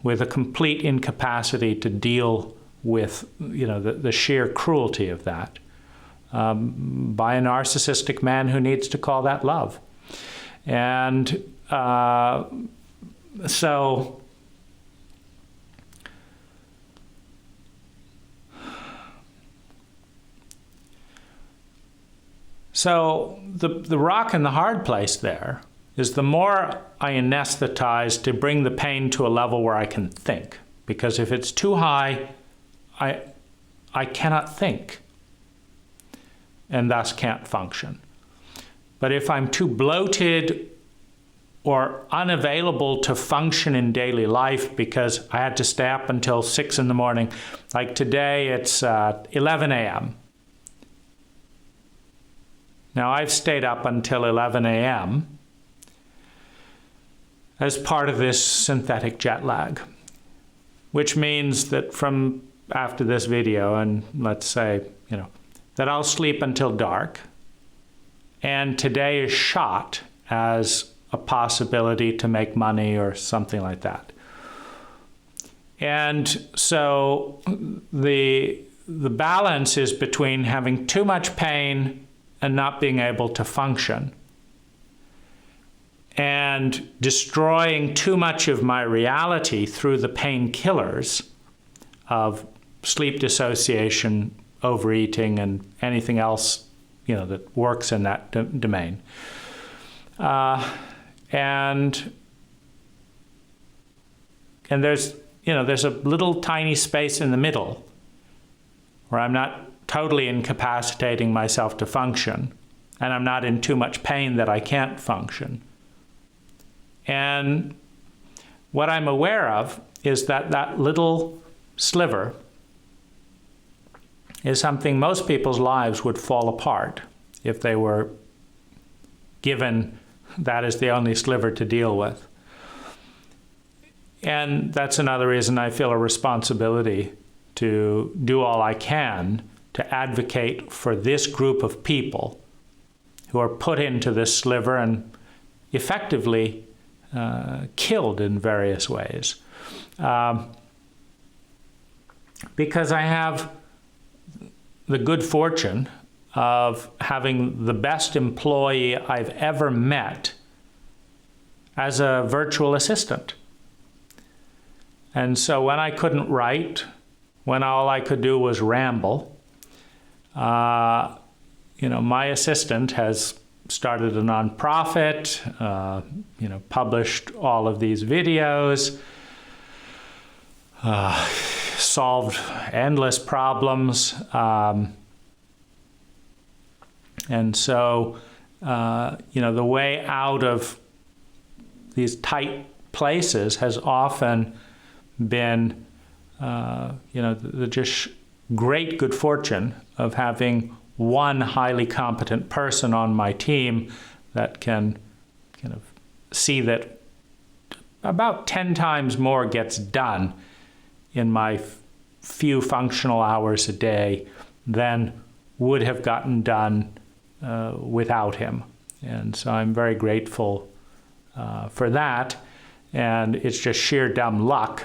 with a complete incapacity to deal with, the sheer cruelty of that, by a narcissistic man who needs to call that love. And so the rock and the hard place there is the more I anesthetize to bring the pain to a level where I can think. Because if it's too high, I cannot think and thus can't function. But if I'm too bloated or unavailable to function in daily life because I had to stay up until 6 in the morning, like today it's 11 a.m. Now I've stayed up until 11 a.m. as part of this synthetic jet lag, which means that from after this video, and let's say, that I'll sleep until dark, and today is shot as a possibility to make money or something like that. And so the balance is between having too much pain and not being able to function, and destroying too much of my reality through the painkillers of sleep dissociation, overeating, and anything else, that works in that domain. And there's a little tiny space in the middle where I'm not totally incapacitating myself to function, and I'm not in too much pain that I can't function. And what I'm aware of is that little sliver is something most people's lives would fall apart if they were given that as the only sliver to deal with. And that's another reason I feel a responsibility to do all I can to advocate for this group of people who are put into this sliver and effectively killed in various ways. Because I have the good fortune of having the best employee I've ever met as a virtual assistant. And so when I couldn't write, when all I could do was ramble, my assistant has started a nonprofit, published all of these videos, solved endless problems. And so, the way out of these tight places has often been, the just great good fortune of having one highly competent person on my team that can kind of see that about 10 times more gets done in my few functional hours a day than would have gotten done without him. And so I'm very grateful for that. And it's just sheer dumb luck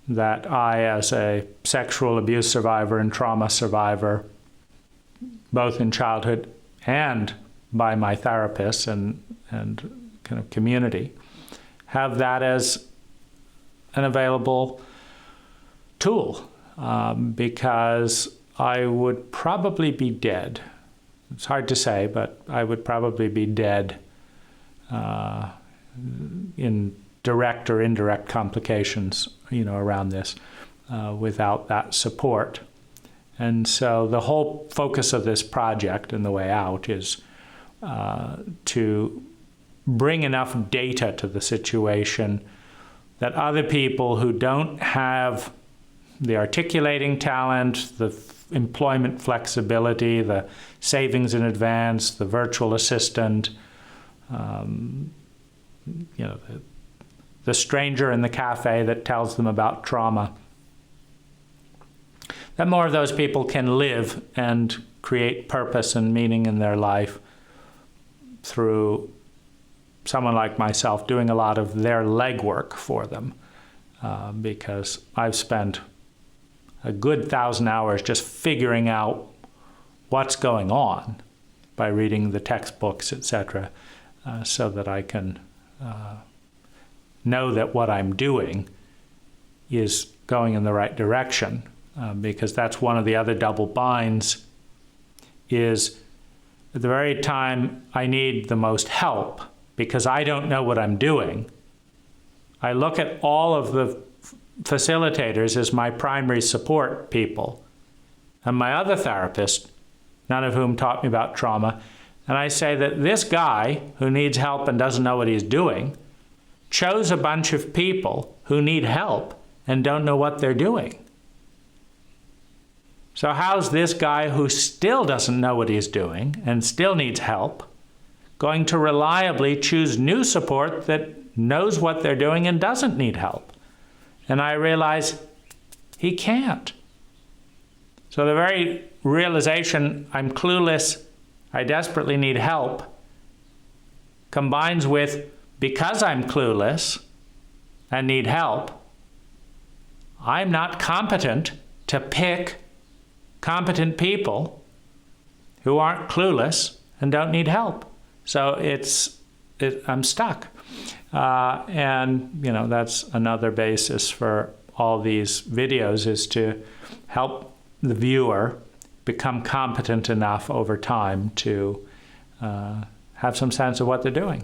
that I, as a sexual abuse survivor and trauma survivor, both in childhood and by my therapists and kind of community, have that as an available tool, because I would probably be dead. It's hard to say, but I would probably be dead in direct or indirect complications, around this, without that support. And so the whole focus of this project and the way out is to bring enough data to the situation that other people who don't have the articulating talent, the employment flexibility, the savings in advance, the virtual assistant, the stranger in the cafe that tells them about trauma, that more of those people can live and create purpose and meaning in their life through someone like myself doing a lot of their legwork for them, because I've spent a good 1,000 hours just figuring out what's going on by reading the textbooks, etc., so that I can know that what I'm doing is going in the right direction, because that's one of the other double binds, is at the very time I need the most help because I don't know what I'm doing, I look at all of the facilitators as my primary support people and my other therapist, none of whom taught me about trauma, and I say that this guy who needs help and doesn't know what he's doing chose a bunch of people who need help and don't know what they're doing. So how's this guy who still doesn't know what he's doing and still needs help going to reliably choose new support that knows what they're doing and doesn't need help? And I realize he can't. So the very realization I'm clueless, I desperately need help, combines with, because I'm clueless and need help, I'm not competent to pick competent people who aren't clueless and don't need help. So I'm stuck. And that's another basis for all these videos, is to help the viewer become competent enough over time to have some sense of what they're doing.